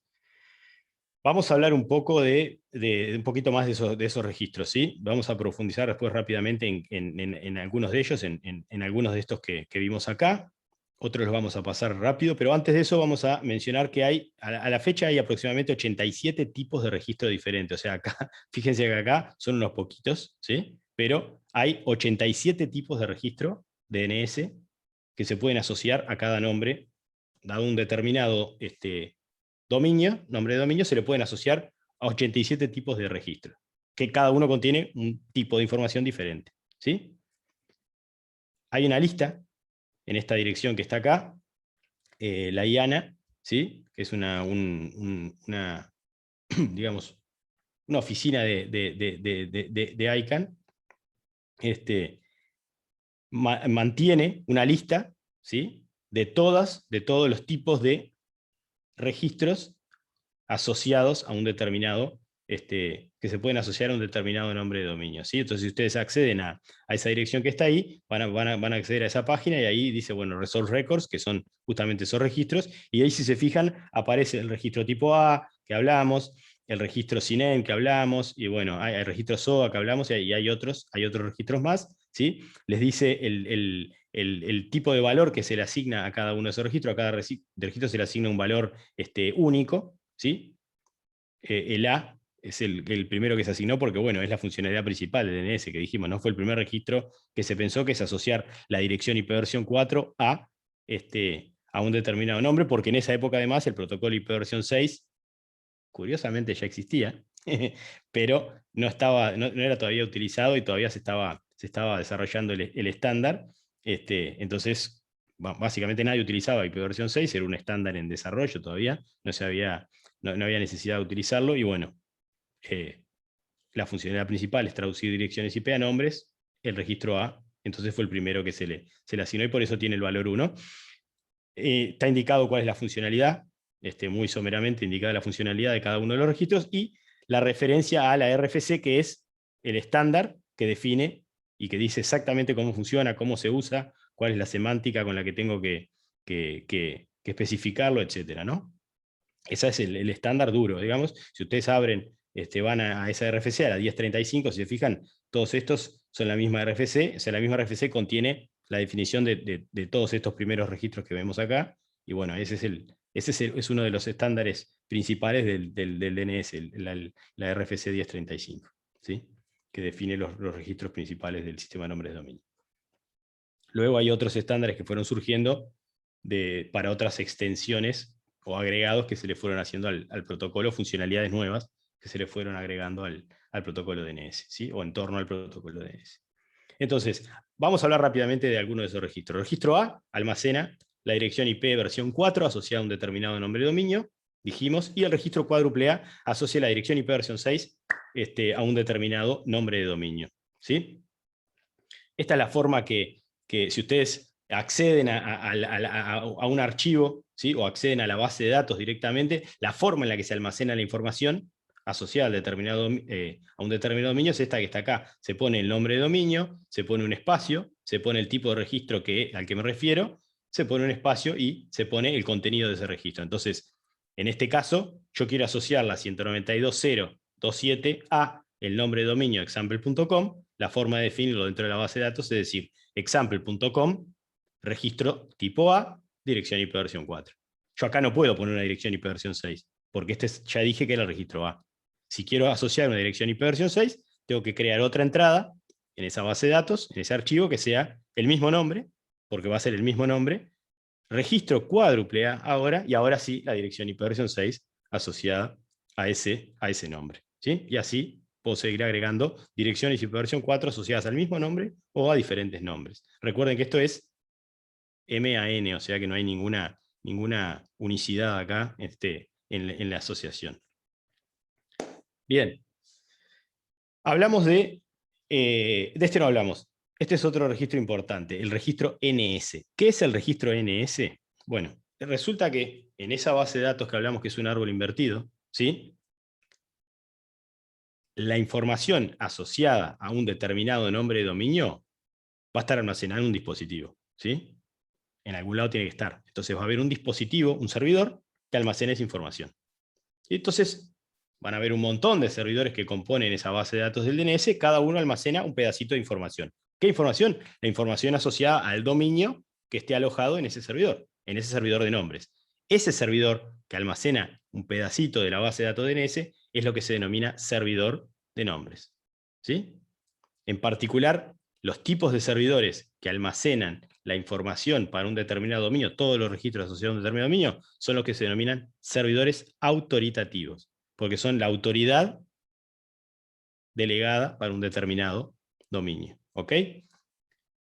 vamos a hablar un poco un poquito más de esos registros, ¿sí? Vamos a profundizar después rápidamente en algunos de ellos, en algunos de estos que vimos acá. Otros los vamos a pasar rápido, pero antes de eso vamos a mencionar que a la fecha hay aproximadamente 87 tipos de registro diferentes. O sea, acá, fíjense que acá son unos poquitos, ¿sí? Pero hay 87 tipos de registro DNS que se pueden asociar a cada nombre, dado un determinado dominio, nombre de dominio, se le pueden asociar a 87 tipos de registro, que cada uno contiene un tipo de información diferente, ¿sí? Hay una lista en esta dirección que está acá, la IANA, ¿sí? Que es una digamos, una oficina de ICANN, mantiene una lista, ¿sí? de todos los tipos de registros asociados a un determinado, que se pueden asociar a un determinado nombre de dominio, ¿sí? Entonces, si ustedes acceden a esa dirección que está ahí, van a acceder a esa página y ahí dice, bueno, Resource Records, que son justamente esos registros, y ahí si se fijan, aparece el registro tipo A, que hablamos, el registro CINEM, que hablamos, y bueno, hay el registro SOA, que hablamos, y hay otros registros más, ¿sí? Les dice el tipo de valor que se le asigna a cada uno de esos registros, a cada registro se le asigna un valor único, ¿sí? El A es el primero que se asignó porque, bueno, es la funcionalidad principal del DNS que dijimos, ¿no? Fue el primer registro que se pensó, que es asociar la dirección IPv4 a un determinado nombre, porque en esa época además el protocolo IPv6 curiosamente ya existía, pero no era todavía utilizado y todavía se estaba desarrollando el estándar. Entonces, básicamente nadie utilizaba IPv6, era un estándar en desarrollo todavía, no había necesidad de utilizarlo, y bueno, la funcionalidad principal es traducir direcciones IP a nombres, el registro A, entonces fue el primero que se le asignó, y por eso tiene el valor 1. Está indicado cuál es la funcionalidad, muy someramente indicada la funcionalidad de cada uno de los registros, y la referencia a la RFC, que es el estándar que define y que dice exactamente cómo funciona, cómo se usa, cuál es la semántica con la que tengo que especificarlo, etcétera, ¿no? Ese es el estándar duro, digamos. Si ustedes abren, van a esa RFC, a la 1035, si se fijan, todos estos son la misma RFC, o sea, la misma RFC contiene la definición de todos estos primeros registros que vemos acá, y bueno, ese es uno de los estándares principales del DNS, la RFC 1035, ¿sí? Que define los registros principales del sistema de nombres de dominio. Luego hay otros estándares que fueron surgiendo para otras extensiones o agregados que se le fueron haciendo al protocolo, funcionalidades nuevas que se le fueron agregando al protocolo DNS, ¿sí? O en torno al protocolo DNS. Entonces, vamos a hablar rápidamente de algunos de esos registros. El registro A almacena la dirección IP versión 4 asociada a un determinado nombre de dominio, dijimos, y el registro cuádruple A asocia la dirección IP versión 6 a un determinado nombre de dominio, ¿sí? Esta es la forma que si ustedes acceden a un archivo, ¿sí? O acceden a la base de datos directamente, la forma en la que se almacena la información asociada a un determinado dominio es esta que está acá. Se pone el nombre de dominio, se pone un espacio, se pone el tipo de registro al que me refiero, se pone un espacio y se pone el contenido de ese registro. Entonces, en este caso, yo quiero asociar la 192.0.27 a el nombre de dominio example.com. La forma de definirlo dentro de la base de datos es decir, example.com, registro tipo A, dirección IP versión 4. Yo acá no puedo poner una dirección IP versión 6, porque ya dije que era el registro A. Si quiero asociar una dirección IP versión 6, tengo que crear otra entrada en esa base de datos, en ese archivo, que sea el mismo nombre, porque va a ser el mismo nombre, registro cuádruple A ahora, y ahora sí la dirección IP versión 6 asociada a ese nombre, ¿sí? Y así puedo seguir agregando direcciones IP versión 4 asociadas al mismo nombre o a diferentes nombres. Recuerden que esto es MAN, o sea que no hay ninguna unicidad acá en la asociación. Bien, Hablamos de este no hablamos. Este es otro registro importante, el registro NS. ¿Qué es el registro NS? Bueno, resulta que en esa base de datos que hablamos que es un árbol invertido, ¿sí? La información asociada a un determinado nombre de dominio va a estar almacenada en un dispositivo, ¿sí? En algún lado tiene que estar. Entonces va a haber un dispositivo, un servidor, que almacene esa información. Y entonces van a haber un montón de servidores que componen esa base de datos del DNS, cada uno almacena un pedacito de información. ¿Qué información? La información asociada al dominio que esté alojado en ese servidor de nombres. Ese servidor que almacena un pedacito de la base de datos DNS es lo que se denomina servidor de nombres. ¿Sí? En particular, los tipos de servidores que almacenan la información para un determinado dominio, todos los registros asociados a un determinado dominio, son los que se denominan servidores autoritativos, porque son la autoridad delegada para un determinado dominio. ¿Ok?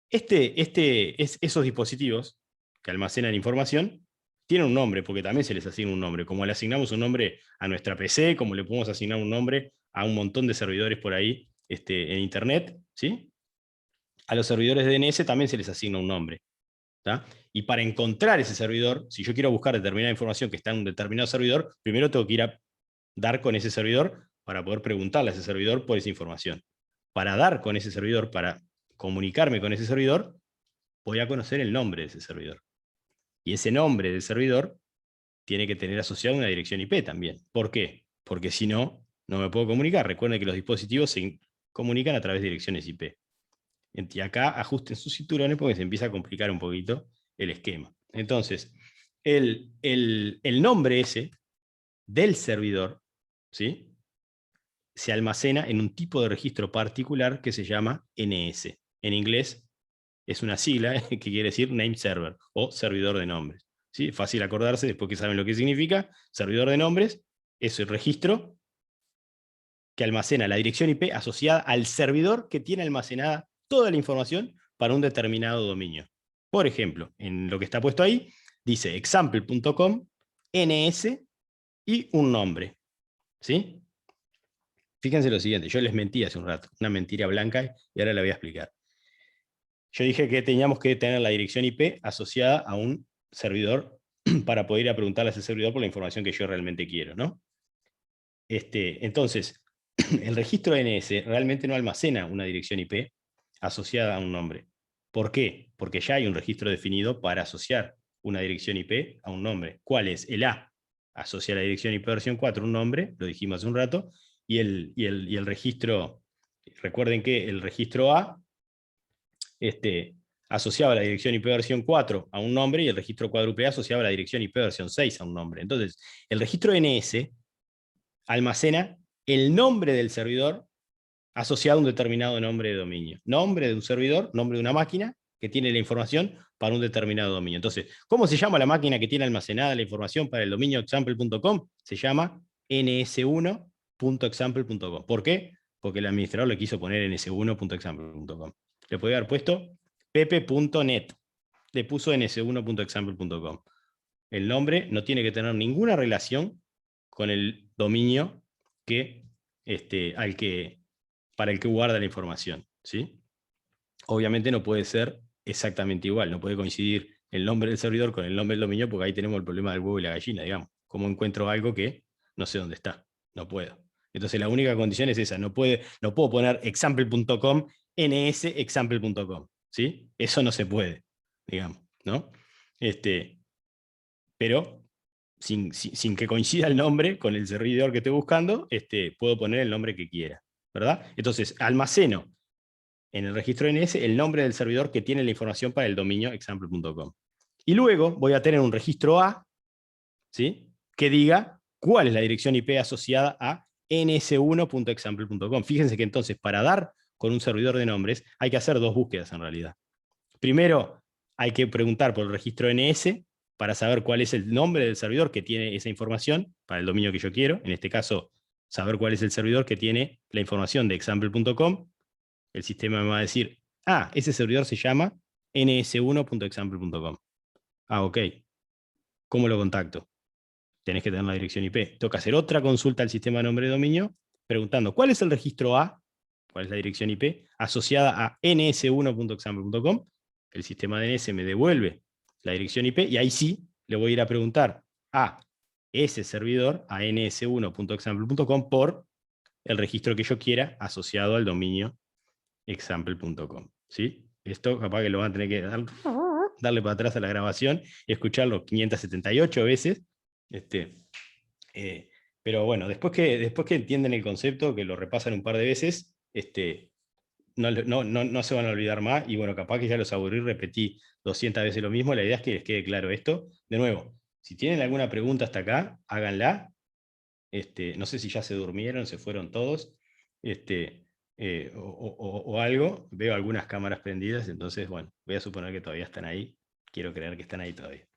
Esos dispositivos que almacenan información tienen un nombre, porque también se les asigna un nombre, como le asignamos un nombre a nuestra PC, como le podemos asignar un nombre a un montón de servidores por ahí en Internet, ¿sí? A los servidores de DNS también se les asigna un nombre. ¿tá? Y para encontrar ese servidor, si yo quiero buscar determinada información que está en un determinado servidor, primero tengo que ir a dar con ese servidor para poder preguntarle a ese servidor por esa información. Para dar con ese servidor, para comunicarme con ese servidor, voy a conocer el nombre de ese servidor. Y ese nombre del servidor tiene que tener asociado una dirección IP también. ¿Por qué? Porque si no, no me puedo comunicar. Recuerden que los dispositivos se comunican a través de direcciones IP. Y acá ajusten sus cinturones porque se empieza a complicar un poquito el esquema. Entonces, el nombre ese del servidor, ¿sí? Se almacena en un tipo de registro particular que se llama NS. En inglés es una sigla que quiere decir Name Server o servidor de nombres. ¿Sí? Fácil acordarse después que saben lo que significa. Servidor de nombres es el registro que almacena la dirección IP asociada al servidor que tiene almacenada toda la información para un determinado dominio. Por ejemplo, en lo que está puesto ahí, dice example.com, NS y un nombre. ¿Sí? Fíjense lo siguiente, yo les mentí hace un rato, una mentira blanca, y ahora la voy a explicar. Yo dije que teníamos que tener la dirección IP asociada a un servidor para poder ir a preguntarle a ese servidor por la información que yo realmente quiero, ¿no? Entonces, el registro NS realmente no almacena una dirección IP asociada a un nombre. ¿Por qué? Porque ya hay un registro definido para asociar una dirección IP a un nombre. ¿Cuál es? El A asocia la dirección IP versión 4 un nombre, lo dijimos hace un rato, y el registro, recuerden que el registro A asociaba la dirección IP versión 4 a un nombre y el registro cuádruple A asociaba la dirección IP versión 6 a un nombre. Entonces, el registro NS almacena el nombre del servidor asociado a un determinado nombre de dominio. Nombre de un servidor, nombre de una máquina que tiene la información para un determinado dominio. Entonces, ¿cómo se llama la máquina que tiene almacenada la información para el dominio example.com? Se llama ns1.example.com. ¿Por qué? Porque el administrador le quiso poner ns1.example.com. Le podía haber puesto pepe.net. Le puso ns1.example.com. El nombre no tiene que tener ninguna relación con el dominio para el que guarda la información. ¿Sí? Obviamente no puede ser exactamente igual, no puede coincidir el nombre del servidor con el nombre del dominio, porque ahí tenemos el problema del huevo y la gallina, digamos. ¿Cómo encuentro algo que no sé dónde está? No puedo. Entonces la única condición es esa, no puedo poner example.com nsexample.com. ¿Sí? Eso no se puede, digamos, ¿no? Pero sin que coincida el nombre con el servidor que estoy buscando, puedo poner el nombre que quiera, ¿verdad? Entonces, almaceno en el registro NS el nombre del servidor que tiene la información para el dominio example.com. Y luego voy a tener un registro A, ¿sí? Que diga cuál es la dirección IP asociada a ns1.example.com. Fíjense que entonces para dar con un servidor de nombres hay que hacer dos búsquedas en realidad. Primero hay que preguntar por el registro NS para saber cuál es el nombre del servidor que tiene esa información para el dominio que yo quiero. En este caso, saber cuál es el servidor que tiene la información de example.com. El sistema me va a decir, ese servidor se llama ns1.example.com. Ok. ¿Cómo lo contacto? Tenés que tener la dirección IP. Tengo que hacer otra consulta al sistema de nombre de dominio preguntando, ¿cuál es el registro A ¿Cuál es la dirección IP? Asociada a ns1.example.com. El sistema DNS me devuelve la dirección IP y ahí sí le voy a ir a preguntar a ese servidor, a ns1.example.com, por el registro que yo quiera asociado al dominio example.com. ¿Sí? Esto capaz que lo van a tener que darle para atrás a la grabación y escucharlo 578 veces. Pero bueno, después que entienden el concepto, que lo repasan un par de veces, no se van a olvidar más. Y bueno, capaz que ya los aburrí, repetí 200 veces lo mismo. La idea es que les quede claro esto. De nuevo, si tienen alguna pregunta hasta acá, háganla. No sé si ya se durmieron, se fueron todos, o algo. Veo algunas cámaras prendidas, entonces, bueno, voy a suponer que todavía están ahí. Quiero creer que están ahí todavía.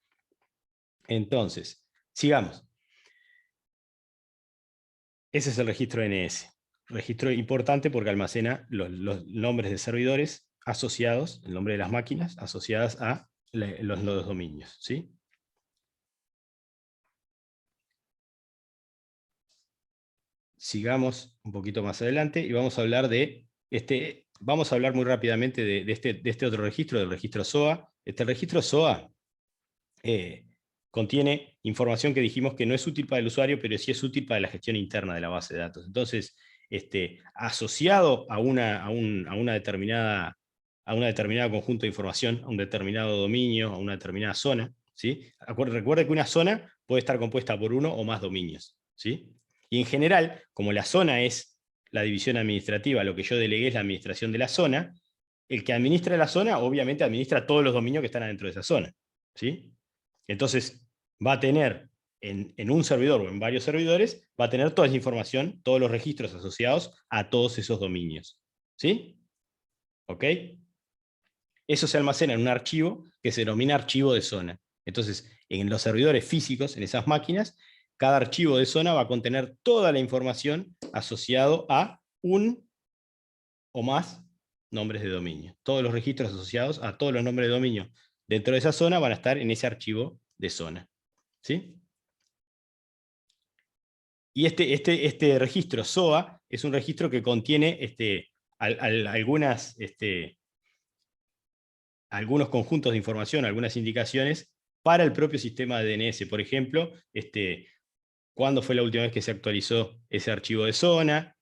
Entonces, sigamos. Ese es el registro DNS. Registro importante porque almacena los nombres de servidores asociados, el nombre de las máquinas, asociadas a los dominios, ¿sí? Sigamos un poquito más adelante y vamos a hablar de vamos a hablar muy rápidamente de este otro registro, del registro SOA. Este registro SOA contiene información que dijimos que no es útil para el usuario, pero sí es útil para la gestión interna de la base de datos. Entonces, asociado a una determinada conjunto de información, a un determinado dominio, a una determinada zona, ¿sí? Recuerde que una zona puede estar compuesta por uno o más dominios, ¿sí? Y en general, como la zona es la división administrativa, lo que yo delegué es la administración de la zona, el que administra la zona obviamente administra todos los dominios que están adentro de esa zona, ¿sí? Entonces va a tener en un servidor o en varios servidores, va a tener toda esa información, todos los registros asociados a todos esos dominios, ¿sí? ¿Ok? Eso se almacena en un archivo que se denomina archivo de zona. Entonces, en los servidores físicos, en esas máquinas, cada archivo de zona va a contener toda la información asociado a un o más nombres de dominio. Todos los registros asociados a todos los nombres de dominio dentro de esa zona van a estar en ese archivo de zona, ¿sí? Y este registro SOA es un registro que contiene algunos conjuntos de información, algunas indicaciones para el propio sistema de DNS. Por ejemplo, cuándo fue la última vez que se actualizó ese archivo de zona,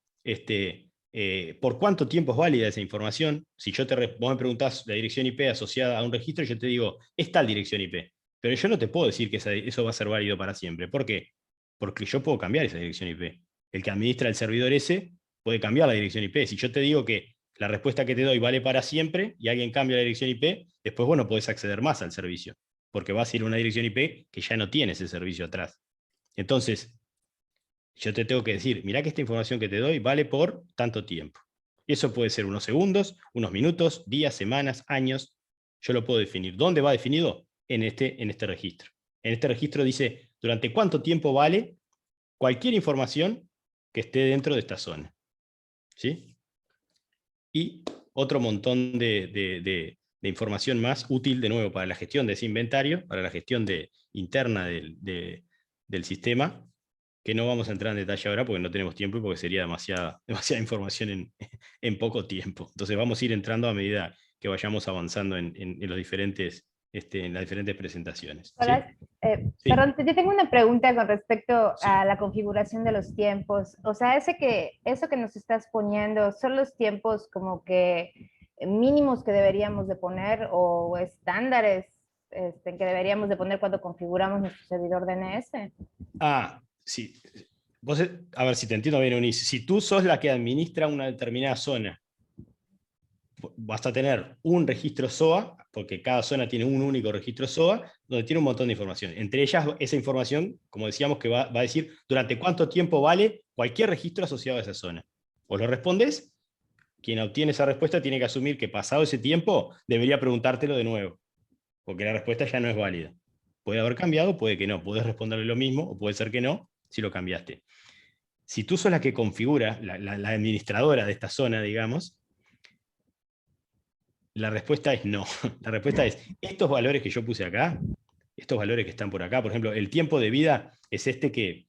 por cuánto tiempo es válida esa información. Si vos me preguntás la dirección IP asociada a un registro, yo te digo, es tal dirección IP. Pero yo no te puedo decir que eso va a ser válido para siempre. ¿Por qué? Porque yo puedo cambiar esa dirección IP. El que administra el servidor ese puede cambiar la dirección IP. Si yo te digo que la respuesta que te doy vale para siempre y alguien cambia la dirección IP, después vos no podés acceder más al servicio, porque vas a ir a una dirección IP que ya no tiene ese servicio atrás. Entonces, yo te tengo que decir, mirá que esta información que te doy vale por tanto tiempo. Y eso puede ser unos segundos, unos minutos, días, semanas, años. Yo lo puedo definir. ¿Dónde va definido? En este registro. En este registro dice durante cuánto tiempo vale cualquier información que esté dentro de esta zona, ¿sí? Y otro montón de información más útil, de nuevo, para la gestión de ese inventario, para la gestión interna del sistema, que no vamos a entrar en detalle ahora porque no tenemos tiempo y porque sería demasiada información en poco tiempo. Entonces vamos a ir entrando a medida que vayamos avanzando en las diferentes presentaciones. Hola, ¿Sí? perdón, yo tengo una pregunta con respecto Sí. a la configuración de los tiempos. O sea, eso que nos estás poniendo, ¿son los tiempos como que mínimos que deberíamos de poner o estándares que deberíamos de poner cuando configuramos nuestro servidor DNS? Sí. A ver si te entiendo bien, Eunice. Si tú sos la que administra una determinada zona, vas a tener un registro SOA, porque cada zona tiene un único registro SOA, donde tiene un montón de información. Entre ellas, esa información, como decíamos, que va a decir durante cuánto tiempo vale cualquier registro asociado a esa zona. Vos lo respondés, quien obtiene esa respuesta tiene que asumir que pasado ese tiempo debería preguntártelo de nuevo, porque la respuesta ya no es válida. Puede haber cambiado, puede que no. Podés responderle lo mismo, o puede ser que no, si lo cambiaste. Si tú sos la que configura, la administradora de esta zona, digamos, la respuesta es no. La respuesta es, estos valores que yo puse acá, estos valores que están por acá, por ejemplo, el tiempo de vida es que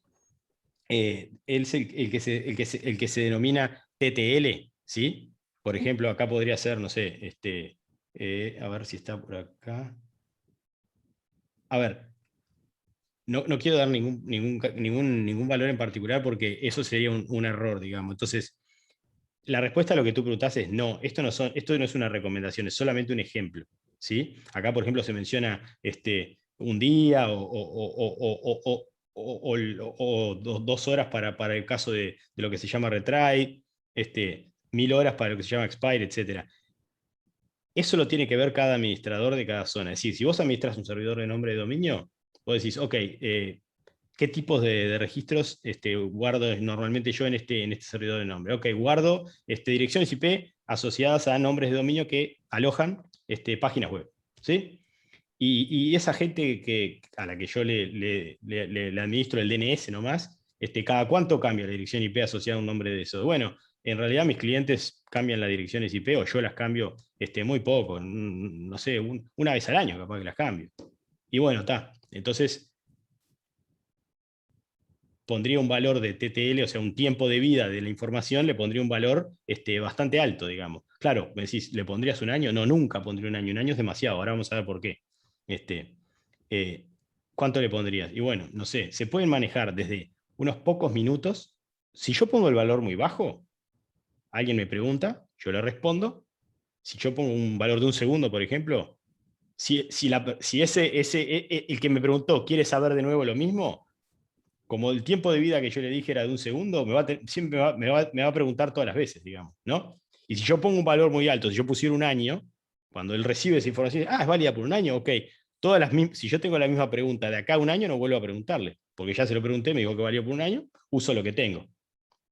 es el que se denomina TTL, ¿sí? Por ejemplo, acá podría ser, no sé, a ver si está por acá. A ver, no quiero dar ningún valor en particular porque eso sería un error, digamos. Entonces, la respuesta a lo que tú preguntaste es no, esto no es una recomendación, es solamente un ejemplo, ¿sí? Acá, por ejemplo, se menciona un día o 2 horas para el caso de lo que se llama retry, 1000 horas para lo que se llama expire, etc. Eso lo tiene que ver cada administrador de cada zona. Es decir, si vos administras un servidor de nombre de dominio, vos decís, ok, ¿qué tipos de registros guardo normalmente yo en este servidor de nombre? Ok, guardo direcciones IP asociadas a nombres de dominio que alojan páginas web, ¿sí? Y esa gente a la que yo le administro el DNS nomás, ¿cada cuánto cambia la dirección IP asociada a un nombre de eso? Bueno, en realidad mis clientes cambian las direcciones IP o yo las cambio muy poco, no sé, una vez al año capaz que las cambio. Y bueno, está. Entonces pondría un valor de TTL, o sea, un tiempo de vida de la información, le pondría un valor bastante alto, digamos. Claro, me decís, ¿le pondrías un año? No, nunca pondría un año es demasiado, ahora vamos a ver por qué. Eh, ¿Cuánto le pondrías? Y bueno, no sé, se pueden manejar desde unos pocos minutos. Si yo pongo el valor muy bajo, alguien me pregunta, yo le respondo. Si yo pongo un valor de un segundo, por ejemplo, si el que me preguntó quiere saber de nuevo lo mismo, como el tiempo de vida que yo le dije era de un segundo, siempre me va a preguntar todas las veces, digamos, ¿no? Y si yo pongo un valor muy alto, si yo pusiera un año, cuando él recibe esa información, es válida por un año, ok. Si yo tengo la misma pregunta de acá a un año, no vuelvo a preguntarle, porque ya se lo pregunté, me dijo que valía por un año, uso lo que tengo,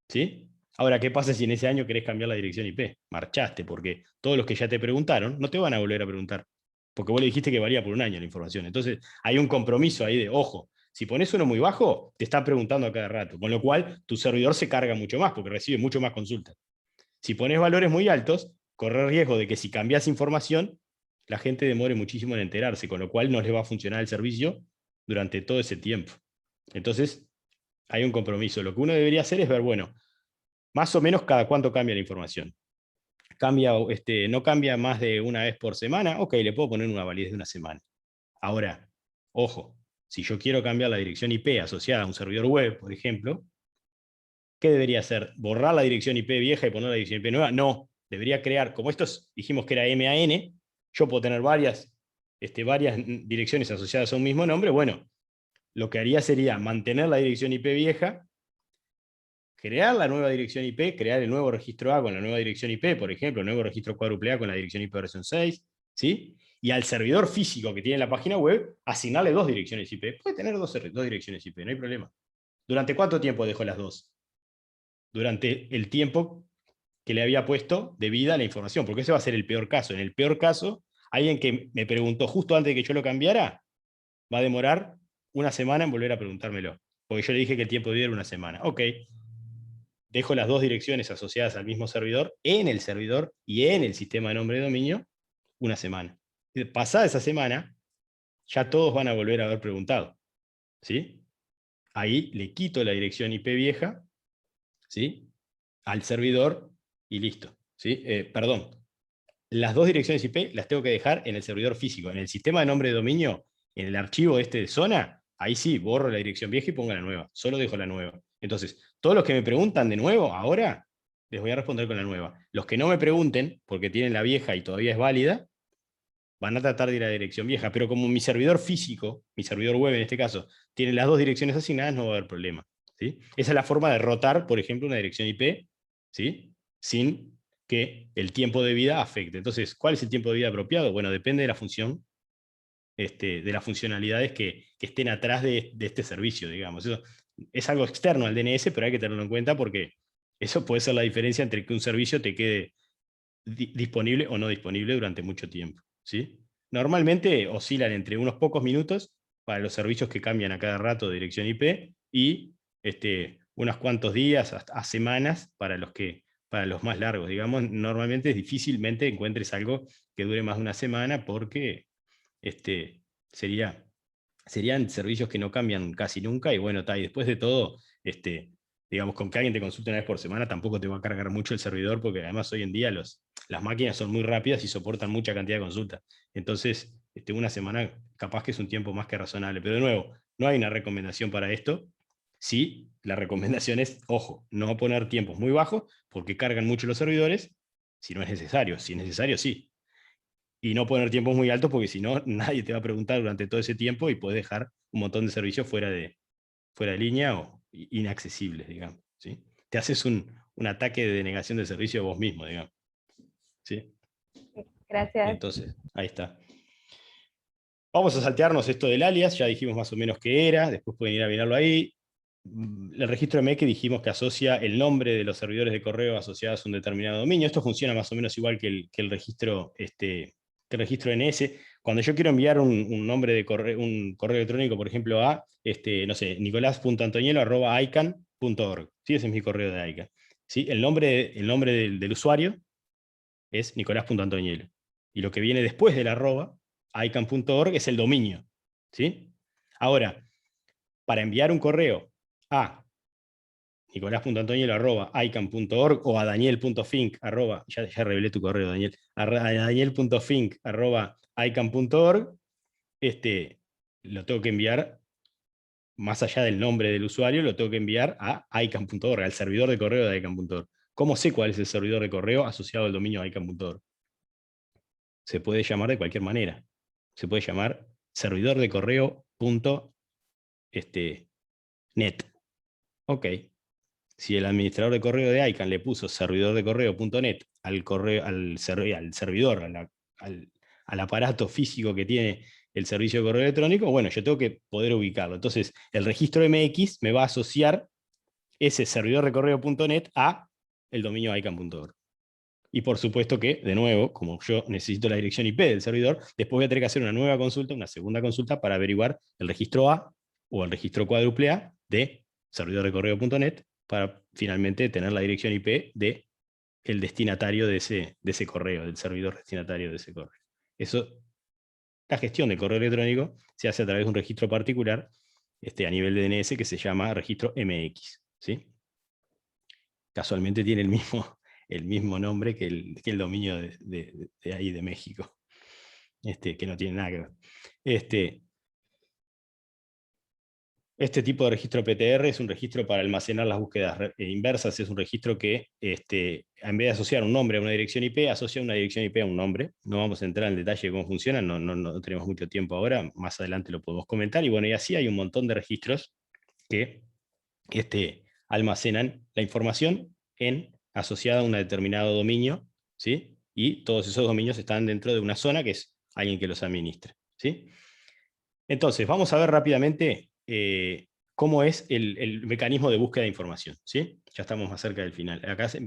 ¿sí? Ahora, ¿qué pasa si en ese año querés cambiar la dirección IP? Marchaste, porque todos los que ya te preguntaron no te van a volver a preguntar, porque vos le dijiste que valía por un año la información. Entonces, hay un compromiso ahí de, ojo, si pones uno muy bajo, te está preguntando a cada rato, con lo cual tu servidor se carga mucho más, porque recibe mucho más consultas. Si pones valores muy altos, corre riesgo de que si cambias información, la gente demore muchísimo en enterarse, con lo cual no les va a funcionar el servicio durante todo ese tiempo. Entonces, hay un compromiso. Lo que uno debería hacer es ver, bueno, más o menos cada cuánto cambia la información. No cambia más de una vez por semana, ok, le puedo poner una validez de una semana. Ahora, ojo, si yo quiero cambiar la dirección IP asociada a un servidor web, por ejemplo, ¿qué debería hacer? ¿Borrar la dirección IP vieja y poner la dirección IP nueva? No, debería crear, como estos dijimos que era MAN, yo puedo tener varias direcciones asociadas a un mismo nombre, bueno, lo que haría sería mantener la dirección IP vieja, crear la nueva dirección IP, crear el nuevo registro A con la nueva dirección IP, por ejemplo, el nuevo registro cuádruple A con la dirección IP versión 6, ¿sí? Y al servidor físico que tiene la página web, asignarle 2 direcciones IP. Puede tener dos direcciones IP, no hay problema. ¿Durante cuánto tiempo dejó las dos? Durante el tiempo que le había puesto de vida a la información, porque ese va a ser el peor caso. En el peor caso, alguien que me preguntó justo antes de que yo lo cambiara, va a demorar una semana en volver a preguntármelo, porque yo le dije que el tiempo de vida era una semana. Ok, dejo las 2 direcciones asociadas al mismo servidor en el servidor y en el sistema de nombre de dominio una semana. Pasada esa semana, ya todos van a volver a haber preguntado, ¿sí? Ahí le quito la dirección IP vieja, ¿sí? Al servidor y listo, ¿sí? Perdón, las 2 direcciones IP las tengo que dejar en el servidor físico. En el sistema de nombre de dominio, en el archivo de zona, ahí sí, borro la dirección vieja y pongo la nueva. Solo dejo la nueva. Entonces, todos los que me preguntan de nuevo, ahora, les voy a responder con la nueva. Los que no me pregunten, porque tienen la vieja y todavía es válida, van a tratar de ir a la dirección vieja. Pero como mi servidor físico, mi servidor web en este caso, tiene las 2 direcciones asignadas, no va a haber problema, ¿sí? Esa es la forma de rotar, por ejemplo, una dirección IP, ¿sí? Sin que el tiempo de vida afecte. Entonces, ¿cuál es el tiempo de vida apropiado? Bueno, depende de la función, de las funcionalidades que estén atrás de este servicio, digamos. Eso es algo externo al DNS, pero hay que tenerlo en cuenta porque eso puede ser la diferencia entre que un servicio te quede disponible o no disponible durante mucho tiempo, ¿sí? Normalmente oscilan entre unos pocos minutos para los servicios que cambian a cada rato de dirección IP y unos cuantos días a semanas para los más largos, digamos. Normalmente difícilmente encuentres algo que dure más de una semana porque serían servicios que no cambian casi nunca y bueno, y después de todo, digamos, con que alguien te consulte una vez por semana, tampoco te va a cargar mucho el servidor, porque además hoy en día las máquinas son muy rápidas y soportan mucha cantidad de consultas. Entonces, una semana capaz que es un tiempo más que razonable. Pero de nuevo, no hay una recomendación para esto. Sí, la recomendación es, ojo, no poner tiempos muy bajos, porque cargan mucho los servidores, si no es necesario. Si es necesario, sí. Y no poner tiempos muy altos, porque si no, nadie te va a preguntar durante todo ese tiempo y puedes dejar un montón de servicios fuera de línea o inaccesibles, digamos. ¿Sí? Te haces un ataque de denegación de servicio vos mismo, digamos. ¿Sí? Gracias. Entonces, ahí está. Vamos a saltearnos esto del alias, ya dijimos más o menos qué era, después pueden ir a mirarlo ahí. El registro MX dijimos que asocia el nombre de los servidores de correo asociados a un determinado dominio. Esto funciona más o menos igual que el registro NS. Cuando yo quiero enviar un nombre de correo, un correo electrónico, por ejemplo, a no sé, nicolás.antoñelo@icann.org. ¿Sí? Ese es mi correo de ICANN. ¿Sí? El nombre del usuario es nicolás.antoñelo. Y lo que viene después del arroba, icann.org, es el dominio. ¿Sí? Ahora, para enviar un correo a nicolás.antoñelo@icann.org o a daniel.fink, ya revelé tu correo, Daniel, a daniel.fink@icann.org, lo tengo que enviar, más allá del nombre del usuario, lo tengo que enviar a icann.org, al servidor de correo de icann.org. ¿Cómo sé cuál es el servidor de correo asociado al dominio icann.org? Se puede llamar de cualquier manera. Se puede llamar servidor de correo.net. Ok. Si el administrador de correo de ICANN le puso servidor de correo.net al servidor, al aparato físico que tiene el servicio de correo electrónico, bueno, yo tengo que poder ubicarlo. Entonces, el registro MX me va a asociar ese servidor de correo.net a el dominio icann.org. Y por supuesto que, de nuevo, como yo necesito la dirección IP del servidor, después voy a tener que hacer una nueva consulta, una segunda consulta, para averiguar el registro A o el registro cuádruple A de servidor de correo.net, para finalmente tener la dirección IP de el destinatario de ese correo, del servidor destinatario de ese correo. Eso, la gestión de correo electrónico se hace a través de un registro particular a nivel de DNS que se llama registro MX. ¿Sí? Casualmente tiene el mismo nombre que el dominio de ahí de México, que no tiene nada que ver. Este tipo de registro PTR es un registro para almacenar las búsquedas inversas, es un registro que, en vez de asociar un nombre a una dirección IP, asocia una dirección IP a un nombre. No vamos a entrar en detalle de cómo funciona, no tenemos mucho tiempo ahora, más adelante lo podemos comentar, y bueno, y así hay un montón de registros que almacenan la información asociada a un determinado dominio, ¿sí? Y todos esos dominios están dentro de una zona que es alguien que los administra, ¿sí? Entonces, vamos a ver rápidamente cómo es el mecanismo de búsqueda de información, ¿sí? Ya estamos más cerca del final.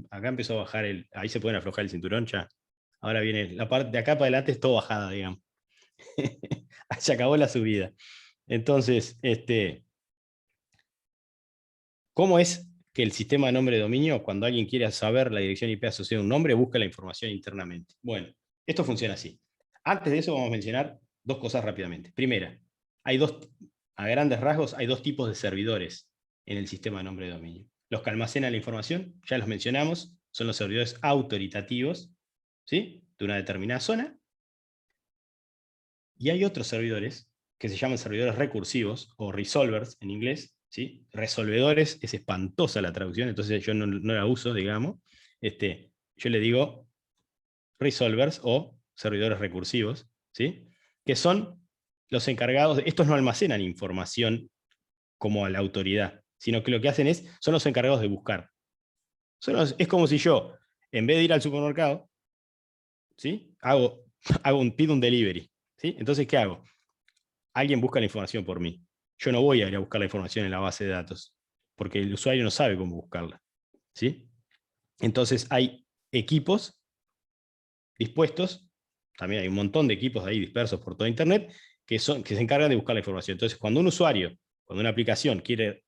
Acá empezó a bajar ahí se pueden aflojar el cinturón ya. Ahora viene la parte de acá para adelante, es todo bajada, digamos. Se acabó la subida. Entonces, ¿cómo es que el sistema de nombre de dominio, cuando alguien quiere saber la dirección IP asociada a un nombre, busca la información internamente? Bueno, esto funciona así. Antes de eso vamos a mencionar dos cosas rápidamente. Primera, a grandes rasgos, hay dos tipos de servidores en el sistema de nombre de dominio. Los que almacenan la información, ya los mencionamos, son los servidores autoritativos, ¿sí? De una determinada zona. Y hay otros servidores que se llaman servidores recursivos, o resolvers en inglés, ¿sí? Resolvedores, es espantosa la traducción, entonces yo no la uso, digamos. Yo le digo resolvers o servidores recursivos, ¿sí? Que son los encargados, estos no almacenan información como a la autoridad, sino que lo que hacen son los encargados de buscar. Es como si yo, en vez de ir al supermercado, ¿sí? pido un delivery, ¿sí? Entonces, ¿qué hago? Alguien busca la información por mí. Yo no voy a ir a buscar la información en la base de datos, porque el usuario no sabe cómo buscarla, ¿sí? Entonces hay equipos dispuestos, también hay un montón de equipos ahí dispersos por toda Internet, que se encargan de buscar la información. Entonces, cuando un usuario, cuando una aplicación quiere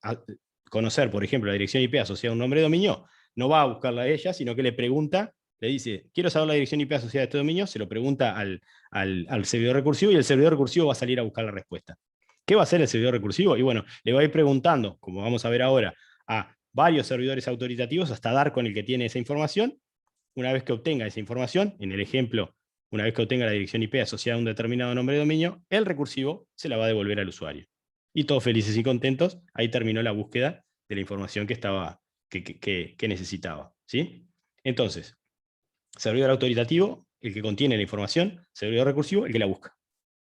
conocer, por ejemplo, la dirección IP asociada a un nombre de dominio, no va a buscarla a ella, sino que le pregunta, le dice, quiero saber la dirección IP asociada a este dominio, se lo pregunta al servidor recursivo, y el servidor recursivo va a salir a buscar la respuesta. ¿Qué va a hacer el servidor recursivo? Y bueno, le va a ir preguntando, como vamos a ver ahora, a varios servidores autoritativos hasta dar con el que tiene esa información. Una vez que obtenga esa información, en el ejemplo, una vez que obtenga la dirección IP asociada a un determinado nombre de dominio, el recursivo se la va a devolver al usuario. Y todos felices y contentos, ahí terminó la búsqueda de la información que necesitaba. ¿Sí? Entonces, servidor autoritativo, el que contiene la información; servidor recursivo, el que la busca.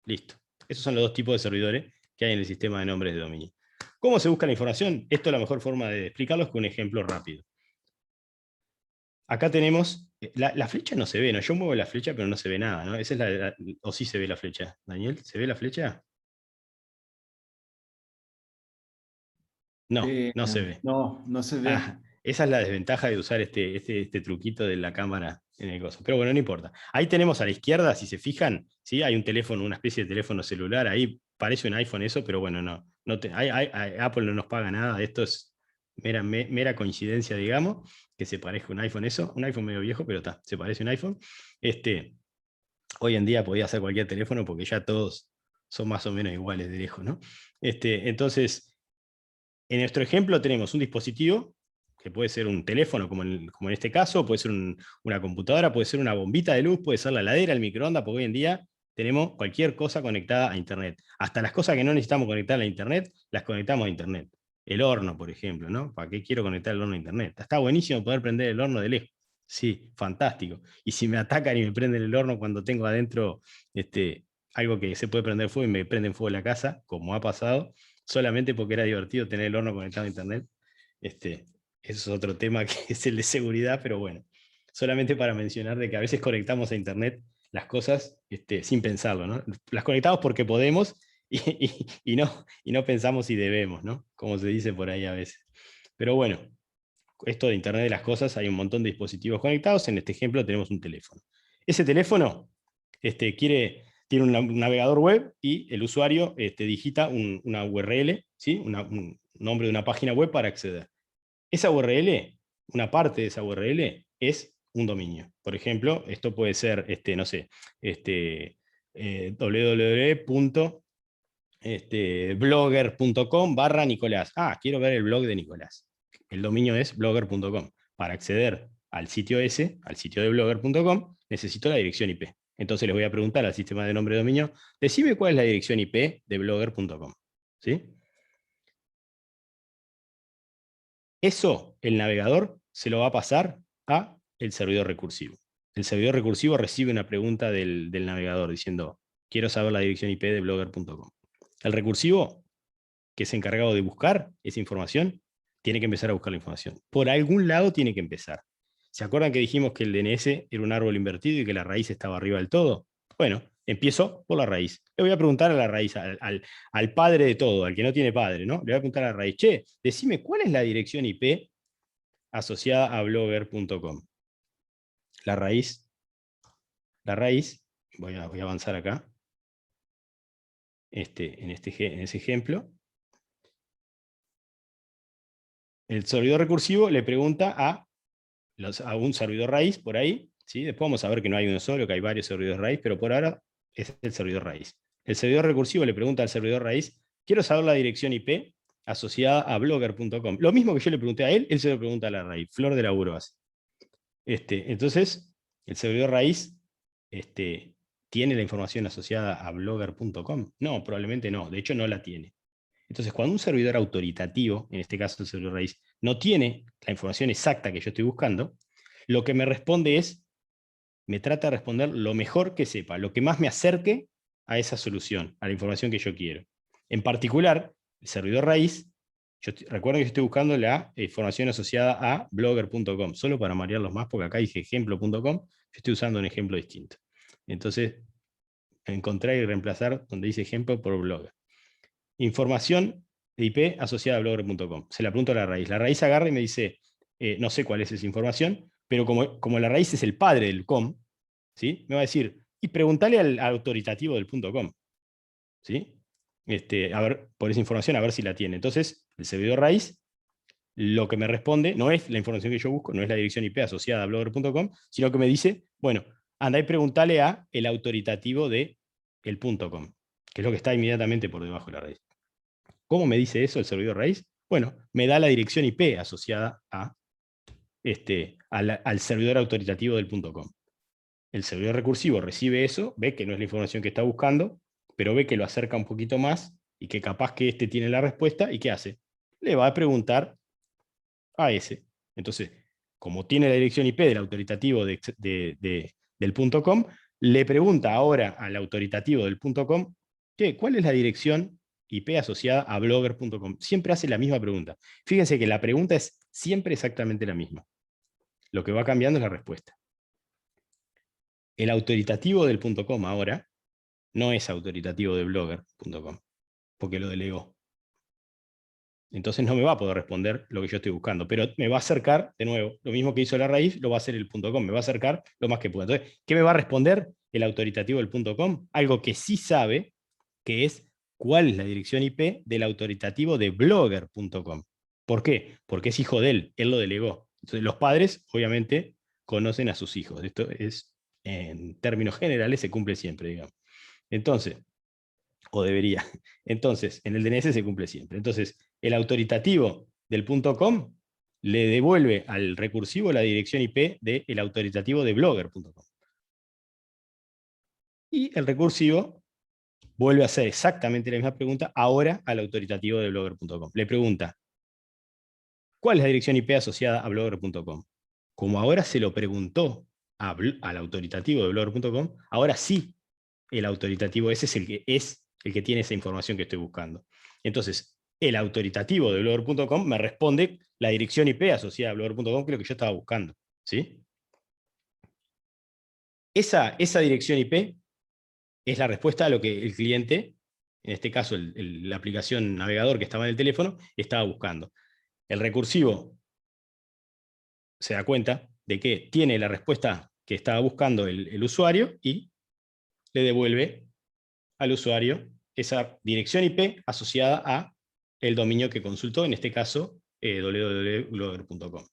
Listo. Esos son los dos tipos de servidores que hay en el sistema de nombres de dominio. ¿Cómo se busca la información? Esto es la mejor forma de explicarlo es con un ejemplo rápido. Acá tenemos, la flecha no se ve, ¿no? Yo muevo la flecha, pero no se ve nada, ¿no? Esa es o sí se ve la flecha. Daniel, ¿se ve la flecha? No, no se ve. No, no se ve. Ah, esa es la desventaja de usar este truquito de la cámara en el coso. Pero bueno, no importa. Ahí tenemos a la izquierda, si se fijan, ¿sí? Hay un teléfono, una especie de teléfono celular, ahí parece un iPhone eso, pero bueno, Apple no nos paga nada, esto es mera coincidencia, digamos, que se parezca un iPhone eso, un iPhone medio viejo, pero está, se parece un iPhone. Hoy en día podía ser cualquier teléfono porque ya todos son más o menos iguales de lejos, ¿no? Entonces, en nuestro ejemplo tenemos un dispositivo, que puede ser un teléfono, como en este caso, puede ser una computadora, puede ser una bombita de luz, puede ser la heladera, el microondas, porque hoy en día tenemos cualquier cosa conectada a Internet. Hasta las cosas que no necesitamos conectar a Internet, las conectamos a Internet. El horno, por ejemplo, ¿no? ¿Para qué quiero conectar el horno a Internet? Está buenísimo poder prender el horno de lejos. Sí, fantástico. Y si me atacan y me prenden el horno cuando tengo adentro algo que se puede prender fuego y me prenden fuego la casa, como ha pasado, solamente porque era divertido tener el horno conectado a Internet. Eso es otro tema que es el de seguridad, pero bueno, solamente para mencionar de que a veces conectamos a Internet las cosas sin pensarlo, ¿no? Las conectamos porque podemos y no pensamos si debemos, ¿no? Como se dice por ahí a veces. Pero bueno, esto de Internet de las cosas, hay un montón de dispositivos conectados. En este ejemplo tenemos un teléfono. Ese teléfono tiene un navegador web y el usuario digita una URL, ¿sí? Un nombre de una página web para acceder. Esa URL, una parte de esa URL, es un dominio. Por ejemplo, esto puede ser, no sé, www.blogger.com/Nicolás. Ah, quiero ver el blog de Nicolás. El dominio es blogger.com. Para acceder al sitio ese, al sitio de blogger.com, necesito la dirección IP. Entonces les voy a preguntar al sistema de nombre de dominio, decime cuál es la dirección IP de blogger.com. ¿Sí? Eso, el navegador se lo va a pasar a el servidor recursivo. El servidor recursivo recibe una pregunta del navegador diciendo, quiero saber la dirección IP de blogger.com. El recursivo, que es encargado de buscar esa información, tiene que empezar a buscar la información. Por algún lado tiene que empezar. ¿Se acuerdan que dijimos que el DNS era un árbol invertido y que la raíz estaba arriba del todo? Bueno, empiezo por la raíz. Le voy a preguntar a la raíz, al padre de todo, al que no tiene padre, ¿no? Le voy a preguntar a la raíz, che, decime cuál es la dirección IP asociada a blogger.com. La raíz, voy a avanzar acá, en ese ejemplo. El servidor recursivo le pregunta a un servidor raíz por ahí, ¿sí? Después vamos a ver que no hay uno solo, que hay varios servidores raíz, pero por ahora es el servidor raíz. El servidor recursivo le pregunta al servidor raíz, quiero saber la dirección IP asociada a blogger.com. Lo mismo que yo le pregunté a él se lo pregunta a la raíz, Flor de Laburo hace. Entonces, el servidor raíz ¿tiene la información asociada a blogger.com? No, probablemente no, de hecho no la tiene. Entonces, cuando un servidor autoritativo, en este caso el servidor raíz, no tiene la información exacta que yo estoy buscando, lo que me responde me trata de responder lo mejor que sepa, lo que más me acerque a esa solución, a la información que yo quiero. En particular, el servidor raíz, recuerden que yo estoy buscando la información asociada a blogger.com, solo para marearlos más, porque acá dice ejemplo.com, yo estoy usando un ejemplo distinto. Entonces, encontrar y reemplazar donde dice ejemplo por blogger. Información de IP asociada a blogger.com. Se la pregunto a la raíz. La raíz agarra y me dice, no sé cuál es esa información, pero como la raíz es el padre del com, ¿sí? Me va a decir, y preguntale al autoritativo del .com. ¿Sí? A ver, por esa información, a ver si la tiene. Entonces, el servidor raíz, lo que me responde, no es la información que yo busco, no es la dirección IP asociada a blogger.com, sino que me dice, bueno, anda y preguntale a el autoritativo de el .com, que es lo que está inmediatamente por debajo de la raíz. ¿Cómo me dice eso el servidor raíz? Bueno, me da la dirección IP asociada al servidor autoritativo del .com. El servidor recursivo recibe eso, ve que no es la información que está buscando, pero ve que lo acerca un poquito más y que capaz que este tiene la respuesta, ¿y qué hace? Le va a preguntar a ese. Entonces, como tiene la dirección IP del autoritativo del .com, le pregunta ahora al autoritativo del .com, ¿cuál es la dirección IP asociada a blogger.com? Siempre hace la misma pregunta. Fíjense que la pregunta es siempre exactamente la misma. Lo que va cambiando es la respuesta. El autoritativo del .com ahora no es autoritativo de blogger.com, porque lo delegó. Entonces no me va a poder responder lo que yo estoy buscando, pero me va a acercar, de nuevo, lo mismo que hizo la raíz, lo va a hacer el .com, me va a acercar lo más que pueda. Entonces, ¿qué me va a responder el autoritativo del .com? Algo que sí sabe, que es cuál es la dirección IP del autoritativo de blogger.com. ¿Por qué? Porque es hijo de él lo delegó. Entonces, los padres, obviamente, conocen a sus hijos. Esto es, en términos generales, se cumple siempre, digamos. Entonces, o debería. Entonces, en el DNS se cumple siempre. Entonces, el autoritativo del .com le devuelve al recursivo la dirección IP del autoritativo de blogger.com. Y el recursivo vuelve a hacer exactamente la misma pregunta ahora al autoritativo de blogger.com. Le pregunta, ¿cuál es la dirección IP asociada a blogger.com? Como ahora se lo preguntó al autoritativo de blogger.com, ahora sí el autoritativo ese es el que tiene esa información que estoy buscando. Entonces, el autoritativo de blogger.com me responde la dirección IP asociada a blogger.com, que es lo que yo estaba buscando. ¿Sí? Esa dirección IP es la respuesta a lo que el cliente, en este caso la aplicación navegador que estaba en el teléfono, estaba buscando. El recursivo se da cuenta de que tiene la respuesta que estaba buscando el usuario y le devuelve al usuario esa dirección IP asociada a el dominio que consultó, en este caso www.blogger.com.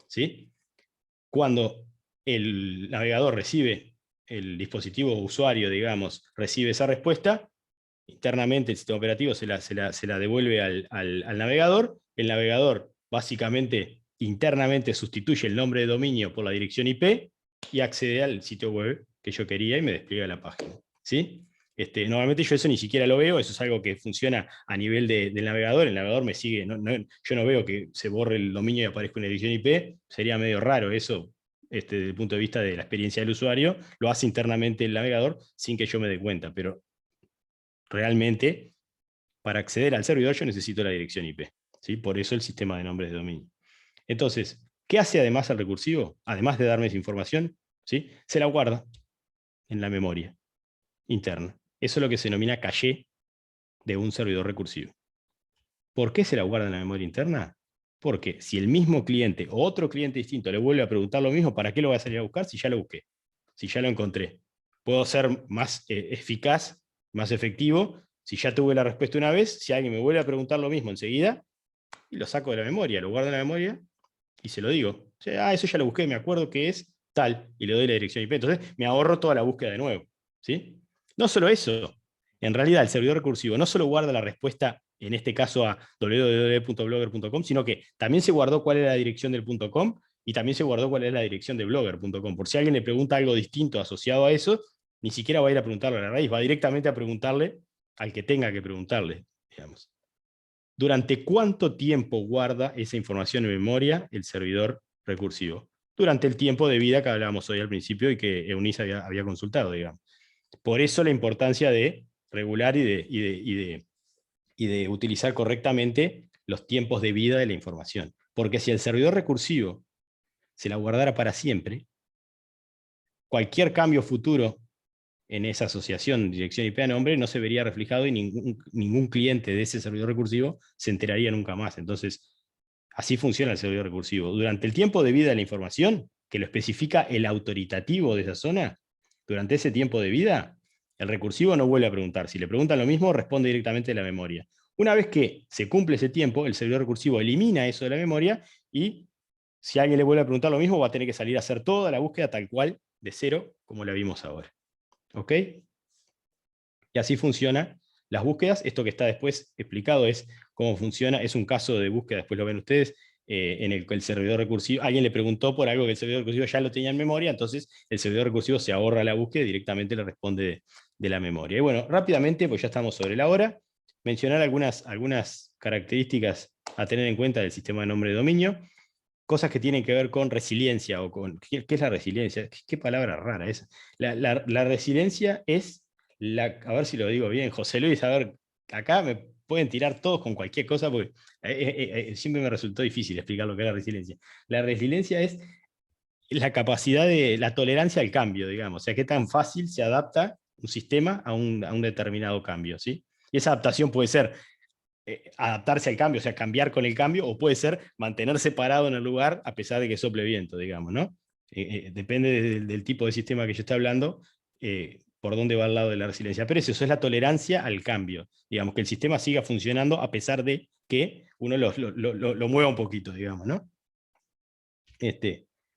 ¿Sí? Cuando el navegador recibe, el dispositivo usuario, digamos, recibe esa respuesta, internamente el sistema operativo se la devuelve al navegador. El navegador básicamente internamente sustituye el nombre de dominio por la dirección IP y accede al sitio web que yo quería y me despliega la página. ¿Sí? Normalmente yo eso ni siquiera lo veo, eso es algo que funciona a nivel del navegador, el navegador me sigue, yo no veo que se borre el dominio y aparezca una dirección IP, sería medio raro eso desde el punto de vista de la experiencia del usuario, lo hace internamente el navegador sin que yo me dé cuenta, pero realmente para acceder al servidor yo necesito la dirección IP, ¿sí? Por eso el sistema de nombres de dominio. Entonces, ¿qué hace además el recursivo? Además de darme esa información, ¿sí? Se la guarda en la memoria interna. Eso es lo que se denomina caché de un servidor recursivo. ¿Por qué se la guarda en la memoria interna? Porque si el mismo cliente o otro cliente distinto le vuelve a preguntar lo mismo, ¿para qué lo voy a salir a buscar si ya lo busqué? Si ya lo encontré. Puedo ser más eficaz, más efectivo, si ya tuve la respuesta una vez, si alguien me vuelve a preguntar lo mismo enseguida, y lo saco de la memoria, lo guardo en la memoria y se lo digo. O sea, eso ya lo busqué, me acuerdo que es tal, y le doy la dirección IP. Entonces me ahorro toda la búsqueda de nuevo. ¿Sí? No solo eso, en realidad el servidor recursivo no solo guarda la respuesta, en este caso a www.blogger.com, sino que también se guardó cuál era la dirección del .com y también se guardó cuál es la dirección de blogger.com. Por si alguien le pregunta algo distinto asociado a eso, ni siquiera va a ir a preguntarle a la raíz, va directamente a preguntarle al que tenga que preguntarle, digamos. ¿Durante cuánto tiempo guarda esa información en memoria el servidor recursivo? Durante el tiempo de vida que hablábamos hoy al principio y que Eunice había consultado, digamos. Por eso la importancia de regular y de utilizar correctamente los tiempos de vida de la información. Porque si el servidor recursivo se la guardara para siempre, cualquier cambio futuro en esa asociación dirección IP a nombre no se vería reflejado y ningún cliente de ese servidor recursivo se enteraría nunca más. Entonces, así funciona el servidor recursivo. Durante el tiempo de vida de la información, que lo especifica el autoritativo de esa zona, durante ese tiempo de vida, el recursivo no vuelve a preguntar. Si le preguntan lo mismo, responde directamente de la memoria. Una vez que se cumple ese tiempo, el servidor recursivo elimina eso de la memoria y si alguien le vuelve a preguntar lo mismo, va a tener que salir a hacer toda la búsqueda tal cual, de cero, como la vimos ahora. ¿Ok? Y así funcionan las búsquedas. Esto que está después explicado es cómo funciona. Es un caso de búsqueda, después lo ven ustedes, en el que el servidor recursivo, alguien le preguntó por algo que el servidor recursivo ya lo tenía en memoria, entonces el servidor recursivo se ahorra la búsqueda y directamente le responde de la memoria. Y bueno, rápidamente, pues ya estamos sobre la hora, mencionar algunas características a tener en cuenta del sistema de nombre de dominio, cosas que tienen que ver con resiliencia, o con, ¿qué es la resiliencia? ¿Qué palabra rara es? La resiliencia es, a ver si lo digo bien, José Luis, a ver, acá me pueden tirar todos con cualquier cosa, porque siempre me resultó difícil explicar lo que es la resiliencia. La resiliencia es la capacidad de, la tolerancia al cambio, digamos, o sea, qué tan fácil se adapta un sistema a un determinado cambio, ¿sí? Y esa adaptación puede ser adaptarse al cambio, o sea, cambiar con el cambio, o puede ser mantenerse parado en el lugar a pesar de que sople viento, digamos, ¿no? Depende del tipo de sistema que yo esté hablando, por dónde va al lado de la resiliencia. Pero eso es la tolerancia al cambio, digamos, que el sistema siga funcionando a pesar de que uno lo mueva un poquito, digamos, ¿no?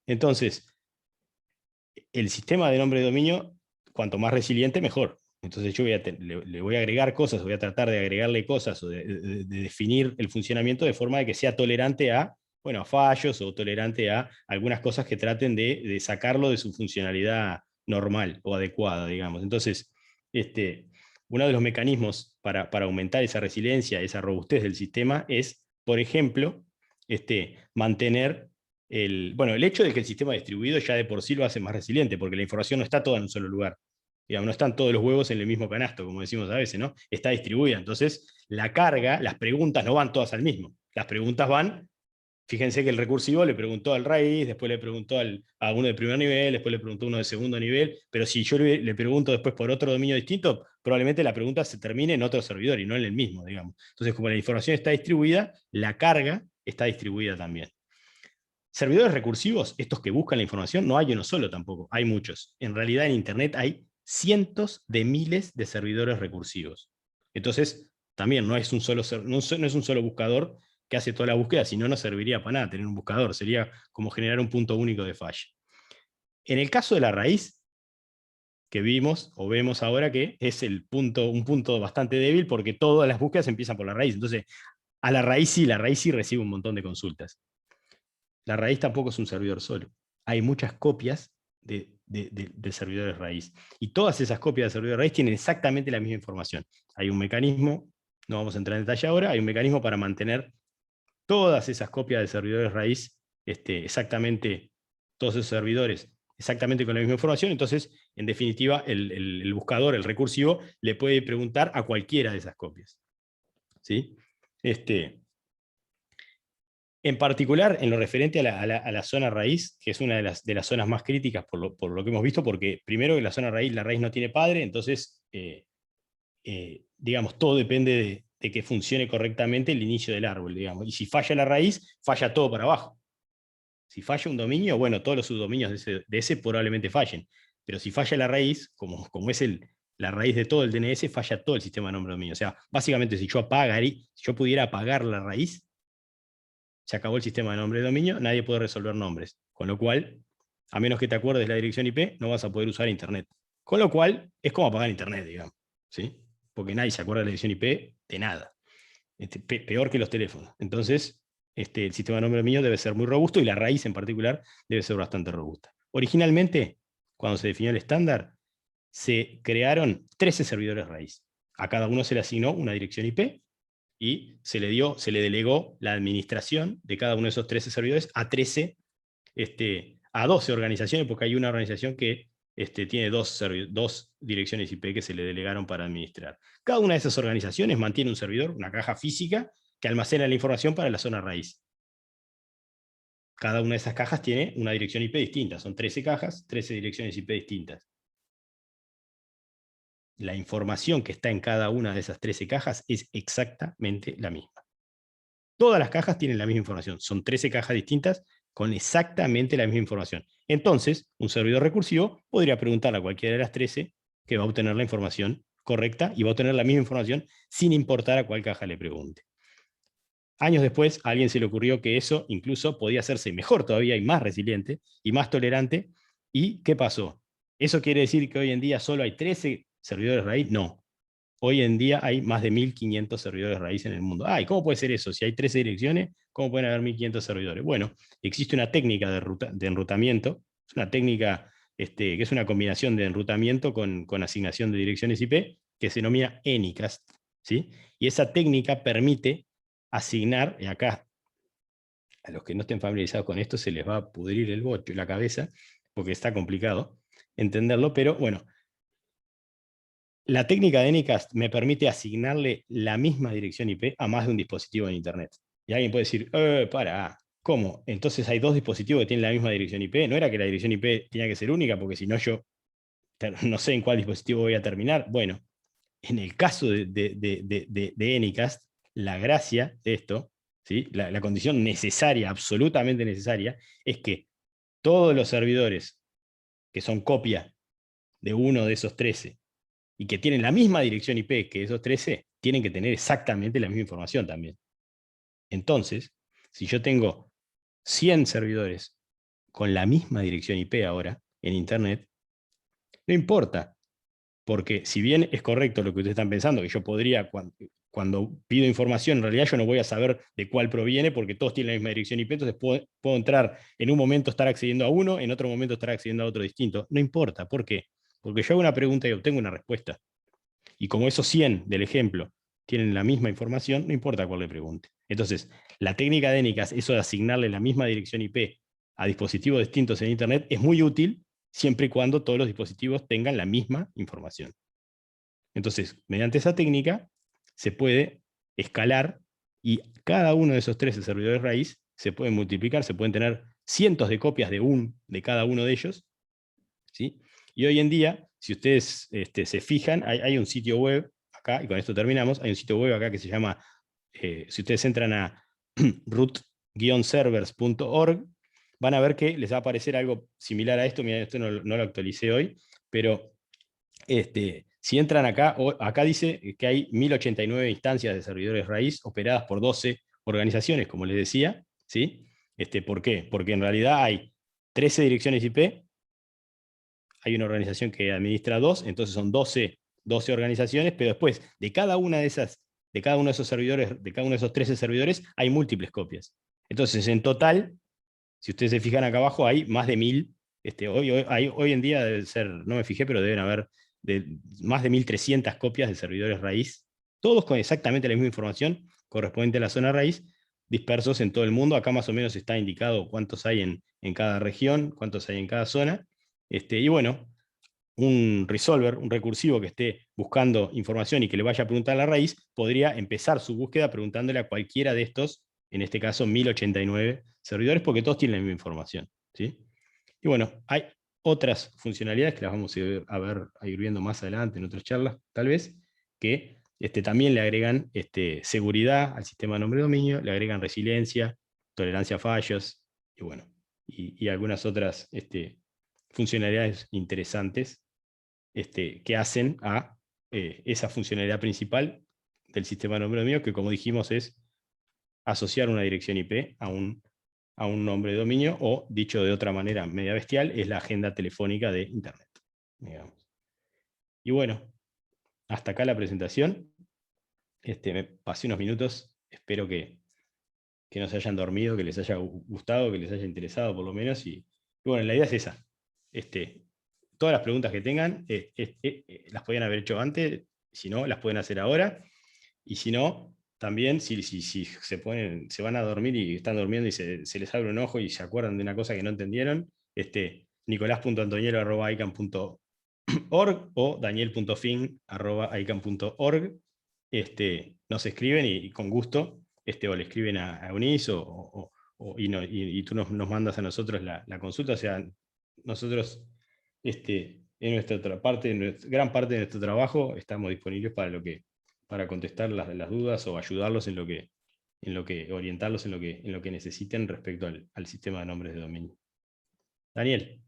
Entonces, el sistema de nombre de dominio, cuanto más resiliente, mejor. Entonces yo le voy a agregar cosas, voy a tratar de agregarle cosas, o de definir el funcionamiento de forma de que sea tolerante a, bueno, a fallos, o tolerante a algunas cosas que traten de sacarlo de su funcionalidad normal o adecuada, digamos. Entonces, uno de los mecanismos para aumentar esa resiliencia, esa robustez del sistema, es, por ejemplo, mantener el hecho de que el sistema distribuido ya de por sí lo hace más resiliente, porque la información no está toda en un solo lugar. Digamos, no están todos los huevos en el mismo canasto, como decimos a veces, ¿no? Está distribuida. Entonces, la carga, las preguntas no van todas al mismo. Las preguntas van, fíjense que el recursivo le preguntó al raíz, después le preguntó a uno de primer nivel, después le preguntó a uno de segundo nivel, pero si yo le pregunto después por otro dominio distinto, probablemente la pregunta se termine en otro servidor y no en el mismo, digamos. Entonces, como la información está distribuida, la carga está distribuida también. Servidores recursivos, estos que buscan la información, no hay uno solo tampoco, hay muchos. En realidad en Internet hay cientos de miles de servidores recursivos. Entonces, también no es un solo buscador que hace toda la búsqueda, si no, no serviría para nada tener un buscador, sería como generar un punto único de falla. En el caso de la raíz, que vimos o vemos ahora, que es un punto bastante débil, porque todas las búsquedas empiezan por la raíz. Entonces, a la raíz sí recibe un montón de consultas. La raíz tampoco es un servidor solo. Hay muchas copias de servidores raíz. Y todas esas copias de servidores raíz tienen exactamente la misma información. Hay un mecanismo, no vamos a entrar en detalle ahora, hay un mecanismo para mantener todas esas copias de servidores raíz, exactamente, todos esos servidores, exactamente con la misma información. Entonces, en definitiva, el buscador, el recursivo, le puede preguntar a cualquiera de esas copias. ¿Sí? En particular, en lo referente a la zona raíz, que es una de las zonas más críticas por lo que hemos visto, porque primero que la zona raíz, la raíz no tiene padre, entonces, digamos, todo depende de que funcione correctamente el inicio del árbol, digamos. Y si falla la raíz, falla todo para abajo. Si falla un dominio, bueno, todos los subdominios de ese probablemente fallen. Pero si falla la raíz, como es la raíz de todo el DNS, falla todo el sistema de nombre de dominio. O sea, básicamente, si yo pudiera apagar la raíz, se acabó el sistema de nombre de dominio, nadie puede resolver nombres. Con lo cual, a menos que te acuerdes la dirección IP, no vas a poder usar Internet. Con lo cual, es como apagar Internet, digamos. ¿Sí? Porque nadie se acuerda de la dirección IP de nada. Peor que los teléfonos. Entonces, el sistema de nombre de dominio debe ser muy robusto, y la raíz en particular debe ser bastante robusta. Originalmente, cuando se definió el estándar, se crearon 13 servidores raíz. A cada uno se le asignó una dirección IP, y se le delegó la administración de cada uno de esos 13 servidores a 12 organizaciones, porque hay una organización que tiene dos direcciones IP que se le delegaron para administrar. Cada una de esas organizaciones mantiene un servidor, una caja física, que almacena la información para la zona raíz. Cada una de esas cajas tiene una dirección IP distinta, son 13 cajas, 13 direcciones IP distintas. La información que está en cada una de esas 13 cajas es exactamente la misma. Todas las cajas tienen la misma información, son 13 cajas distintas con exactamente la misma información. Entonces, un servidor recursivo podría preguntar a cualquiera de las 13 que va a obtener la información correcta, y va a obtener la misma información sin importar a cuál caja le pregunte. Años después, a alguien se le ocurrió que eso incluso podía hacerse mejor todavía, y más resiliente, y más tolerante. ¿Y qué pasó? ¿Eso quiere decir que hoy en día solo hay 13 servidores raíz? No. hoy en día hay más de 1500 servidores raíz en el mundo. ¿Y cómo puede ser eso? Si hay 13 direcciones, ¿cómo pueden haber 1500 servidores? Bueno, existe una técnica de enrutamiento, es una técnica que es una combinación de enrutamiento con asignación de direcciones IP, que se denomina Anycast, ¿sí? Y esa técnica permite asignar, y acá a los que no estén familiarizados con esto se les va a pudrir el bocho, la cabeza, porque está complicado entenderlo, pero bueno, la técnica de Anycast me permite asignarle la misma dirección IP a más de un dispositivo en Internet. Y alguien puede decir, ¿cómo? Entonces hay dos dispositivos que tienen la misma dirección IP. No era que la dirección IP tenía que ser única, porque si no yo no sé en cuál dispositivo voy a terminar. Bueno, en el caso de Anycast, la gracia de esto, ¿sí? La condición necesaria, absolutamente necesaria, es que todos los servidores que son copia de uno de esos 13 y que tienen la misma dirección IP que esos 13, tienen que tener exactamente la misma información también. Entonces, si yo tengo 100 servidores con la misma dirección IP ahora en Internet, no importa, porque si bien es correcto lo que ustedes están pensando, que yo podría, cuando pido información, en realidad yo no voy a saber de cuál proviene, porque todos tienen la misma dirección IP, entonces puedo entrar, en un momento estar accediendo a uno, en otro momento estar accediendo a otro distinto. No importa, ¿por qué? Porque yo hago una pregunta y obtengo una respuesta. Y como esos 100 del ejemplo tienen la misma información, no importa cuál le pregunte. Entonces, la técnica de Anycast, eso de asignarle la misma dirección IP a dispositivos distintos en Internet, es muy útil siempre y cuando todos los dispositivos tengan la misma información. Entonces, mediante esa técnica, se puede escalar y cada uno de esos 13 servidores raíz se pueden multiplicar, se pueden tener cientos de copias de cada uno de ellos, ¿sí? Y hoy en día, si ustedes se fijan, hay un sitio web acá, y con esto terminamos, hay un sitio web acá que se llama, si ustedes entran a root-servers.org, van a ver que les va a aparecer algo similar a esto. Miren, esto no lo actualicé hoy, pero si entran acá, acá dice que hay 1089 instancias de servidores raíz operadas por 12 organizaciones, como les decía, ¿sí? ¿Por qué? Porque en realidad hay 13 direcciones IP, hay una organización que administra 2, entonces son 12 organizaciones, pero después de cada una de esas, de cada uno de esos servidores, de cada uno de esos 13 servidores, hay múltiples copias. Entonces, en total, si ustedes se fijan acá abajo, hay más de 1000. Hoy en día debe ser, no me fijé, pero deben haber más de 1300 copias de servidores raíz, todos con exactamente la misma información correspondiente a la zona raíz, dispersos en todo el mundo. Acá más o menos está indicado cuántos hay en cada región, cuántos hay en cada zona. Y bueno, un resolver, un recursivo que esté buscando información y que le vaya a preguntar a la raíz, podría empezar su búsqueda preguntándole a cualquiera de estos, en este caso 1089 servidores, porque todos tienen la misma información, ¿sí? Y bueno, hay otras funcionalidades que las vamos a ir viendo más adelante en otras charlas, tal vez, que también le agregan seguridad al sistema de nombre de dominio, le agregan resiliencia, tolerancia a fallos, y bueno, y algunas otras funcionalidades interesantes que hacen a esa funcionalidad principal del sistema de nombre de dominio, que como dijimos es asociar una dirección IP a un nombre de dominio, o dicho de otra manera media bestial, es la agenda telefónica de Internet, digamos. Y bueno, hasta acá la presentación. Me pasé unos minutos, espero que no se hayan dormido, que les haya gustado, que les haya interesado por lo menos, y bueno, la idea es esa. Todas las preguntas que tengan las podían haber hecho antes, si no, las pueden hacer ahora, y si no, también si se van a dormir y están durmiendo y se les abre un ojo y se acuerdan de una cosa que no entendieron, nicolás.antonielo@ican.org o daniel.fin@ican.org, nos escriben y con gusto, o le escriben a Eunice y tú nos mandas a nosotros la consulta. O sea, nosotros en nuestra otra parte, gran parte de nuestro trabajo, estamos disponibles para contestar las dudas o ayudarlos orientarlos en lo que necesiten respecto al sistema de nombres de dominio. Daniel,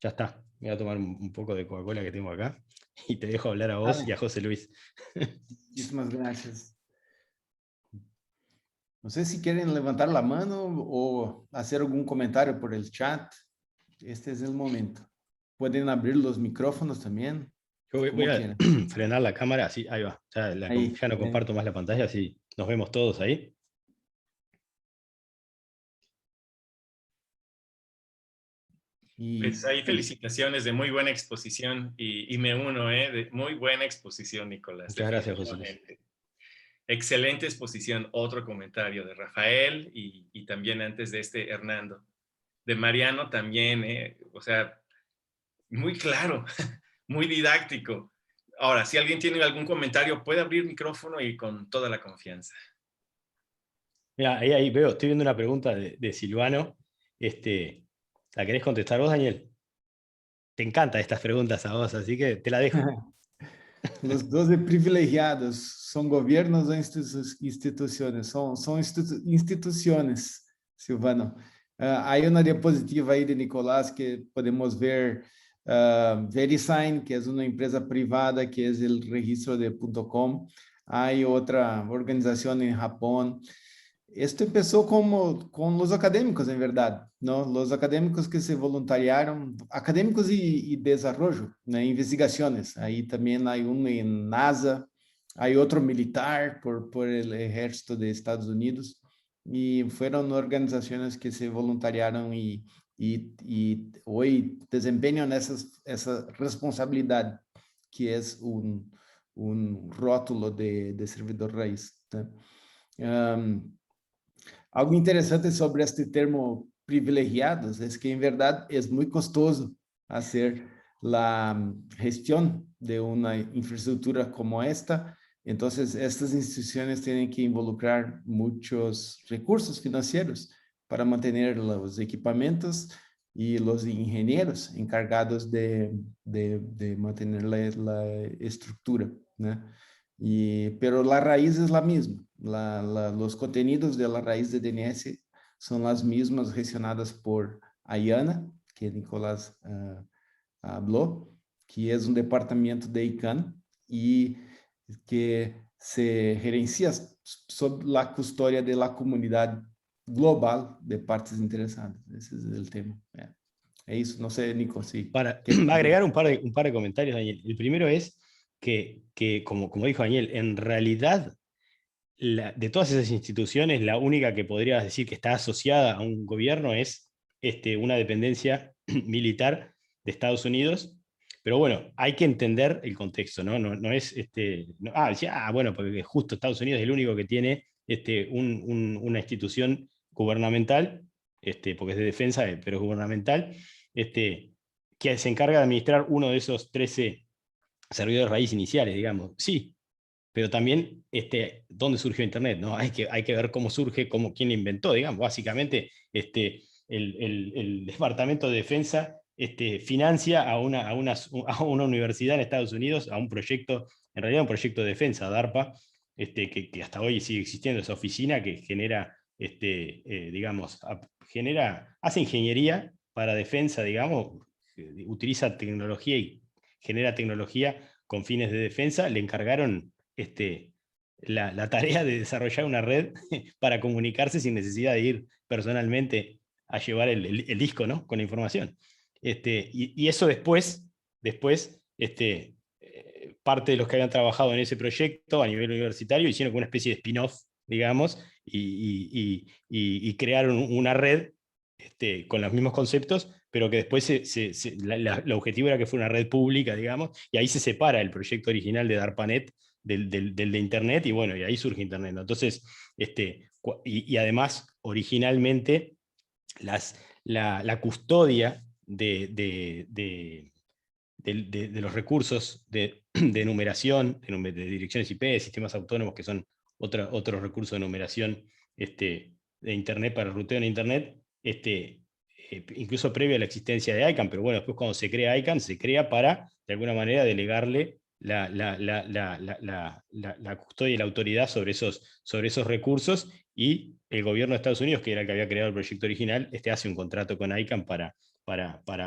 ya está. Me voy a tomar un poco de Coca-Cola que tengo acá y te dejo hablar a vos y a José Luis. Muchísimas gracias. No sé si quieren levantar la mano o hacer algún comentario por el chat. Este es el momento. Pueden abrir los micrófonos también. Yo voy como a quiera. frenar la cámara, así, ahí va. Ya, Ahí, ya no comparto más la pantalla, así nos vemos todos ahí. Pues y, ahí felicitaciones de muy buena exposición y me uno, de muy buena exposición, Nicolás, Muchas gracias, José Luis. definitivamente. Excelente exposición. Otro comentario de Rafael y también antes de este Hernando. De Mariano también, o sea, muy claro, muy didáctico. Ahora, si alguien tiene algún comentario, puede abrir micrófono y con toda la confianza. Mira, ahí veo, estoy viendo una pregunta de Silvano. ¿La querés contestar vos, Daniel? Te encantan estas preguntas a vos, así que te la dejo. Los 12 privilegiados son gobiernos o instituciones? Son instituciones, Silvano. Hay una diapositiva ahí de Nicolás que podemos ver VeriSign, que es una empresa privada, que es el registro de .com. Hay otra organización en Japón. Esto empezó como con los académicos, en verdad, ¿no? Los académicos que se voluntariaron, académicos y desarrollo, ¿no? Investigaciones. Ahí también hay uno en NASA, hay otro militar por el ejército de Estados Unidos, y fueron organizaciones que se voluntariaron y hoy desempeñan esa responsabilidad que es un rótulo de servidor raíz, ¿no? Algo interessante sobre este termo privilegiados es que en verdad es muy costoso hacer la gestión de una infraestructura como esta. Entonces, estas instituciones tienen que involucrar muchos recursos financieros para mantener los equipamientos y los ingenieros encargados de mantener la estructura, ¿no? Pero la raíz es la misma. Los contenidos de la raíz de DNS son las mismas gestionadas por IANA, que Nicolás habló, que es un departamento de ICANN y que se gerencia sob la custodia de la comunidad global de partes interesadas. Ese es el tema. Es eso. No sé, Nico, si Para quieres. agregar un par de comentarios, Daniel. El primero es que como dijo Daniel, en realidad, de todas esas instituciones, la única que podrías decir que está asociada a un gobierno es una dependencia militar de Estados Unidos. Pero bueno, hay que entender el contexto, ¿no? No es, bueno, porque justo Estados Unidos es el único que tiene una institución gubernamental, porque es de defensa, pero es gubernamental, que se encarga de administrar uno de esos 13 servidores raíz iniciales, digamos. Sí, pero también dónde surgió Internet, ¿no? Hay que ver cómo surge, quién lo inventó, digamos. Básicamente, el Departamento de Defensa financia a una universidad en Estados Unidos, a un proyecto, en realidad un proyecto de defensa, DARPA, que hasta hoy sigue existiendo esa oficina que genera, digamos, hace ingeniería para defensa, digamos, utiliza tecnología y genera tecnología con fines de defensa. Le encargaron la tarea de desarrollar una red para comunicarse sin necesidad de ir personalmente a llevar el disco, ¿no? Con la información. Y eso después parte de los que habían trabajado en ese proyecto a nivel universitario hicieron como una especie de spin-off, digamos, y crearon una red con los mismos conceptos, pero que después el objetivo era que fuera una red pública, digamos, y ahí se separa el proyecto original de DARPANET del de Internet, y bueno, y ahí surge Internet, ¿no? Entonces, y además, originalmente, la custodia de los recursos de numeración, de direcciones IP, de sistemas autónomos, que son otros recursos de numeración de Internet para el ruteo en Internet, incluso previo a la existencia de ICANN, pero bueno, después cuando se crea ICANN, se crea para, de alguna manera, delegarle la custodia y la autoridad sobre esos recursos, y el gobierno de Estados Unidos, que era el que había creado el proyecto original, hace un contrato con ICANN para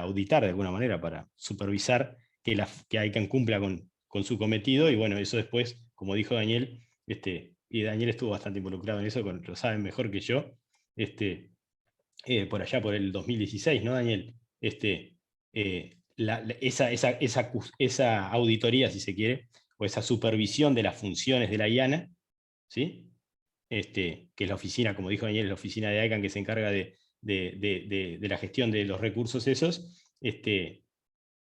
auditar de alguna manera, para supervisar que ICANN cumpla con su cometido, y bueno, eso después, como dijo Daniel, y Daniel estuvo bastante involucrado en eso, lo saben mejor que yo, por allá por el 2016, ¿no, Daniel? esa auditoría, si se quiere, o esa supervisión de las funciones de la IANA, ¿sí? Que es la oficina, como dijo Daniel, la oficina de ICANN que se encarga de la gestión de los recursos esos,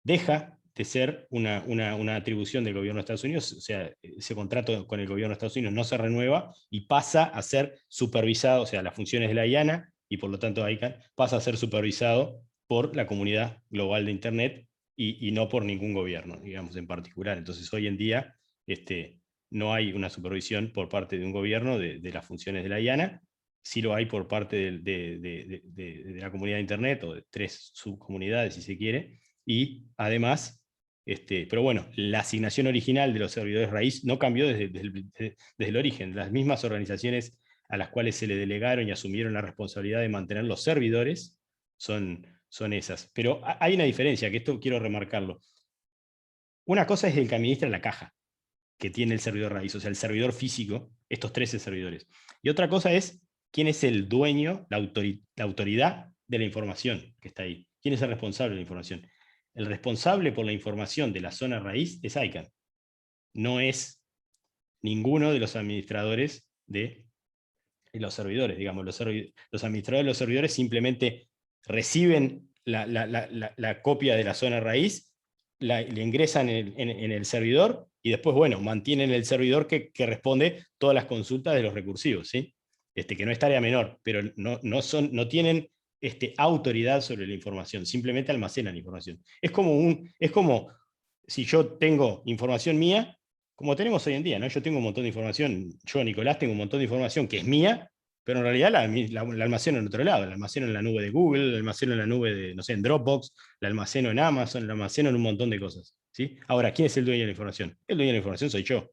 deja de ser una atribución del gobierno de Estados Unidos, o sea, ese contrato con el gobierno de Estados Unidos no se renueva y pasa a ser supervisado, o sea, las funciones de la IANA, y por lo tanto ICANN, pasa a ser supervisado por la comunidad global de Internet y no por ningún gobierno, digamos, en particular. Entonces, hoy en día, no hay una supervisión por parte de un gobierno de las funciones de la IANA, sí lo hay por parte de la comunidad de Internet, o de 3 subcomunidades, si se quiere, y además, pero bueno, la asignación original de los servidores raíz no cambió desde el origen. Las mismas organizaciones a las cuales se le delegaron y asumieron la responsabilidad de mantener los servidores son esas. Pero hay una diferencia, que esto quiero remarcarlo. Una cosa es el que administra la caja, que tiene el servidor raíz, o sea, el servidor físico, estos 13 servidores. Y otra cosa es quién es el dueño, la autoridad de la información que está ahí. ¿Quién es el responsable de la información? El responsable por la información de la zona raíz es ICANN. No es ninguno de los administradores de los servidores. Digamos, los administradores de los servidores simplemente reciben la copia de la zona raíz, le ingresan en el servidor, y después, bueno, mantienen el servidor que responde todas las consultas de los recursivos, ¿sí? Que no es tarea menor, pero no tienen autoridad sobre la información, simplemente almacenan información. Es como si yo tengo información mía, como tenemos hoy en día, ¿no? Yo tengo un montón de información, yo, Nicolás, tengo un montón de información que es mía, pero en realidad la almaceno en otro lado, la almaceno en la nube de Google, la almaceno en la nube de, no sé, en Dropbox, la almaceno en Amazon, la almaceno en un montón de cosas, ¿sí? Ahora, ¿quién es el dueño de la información? El dueño de la información soy yo.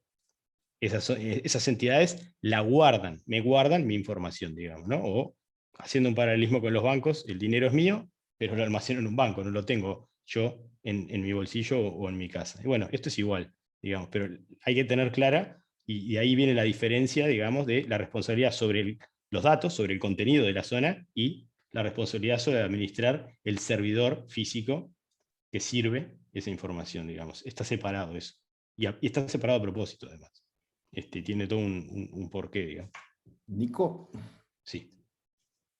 Esas entidades me guardan mi información, digamos, ¿no? O, haciendo un paralelismo con los bancos, el dinero es mío, pero lo almaceno en un banco, no lo tengo yo en mi bolsillo o en mi casa. Y bueno, esto es igual, digamos, pero hay que tener clara, y ahí viene la diferencia, digamos, de la responsabilidad sobre los datos, sobre el contenido de la zona, y la responsabilidad sobre administrar el servidor físico que sirve esa información, digamos. Está separado eso. Y está separado a propósito, además. Tiene todo un porquê, digamos. Nico, Sí.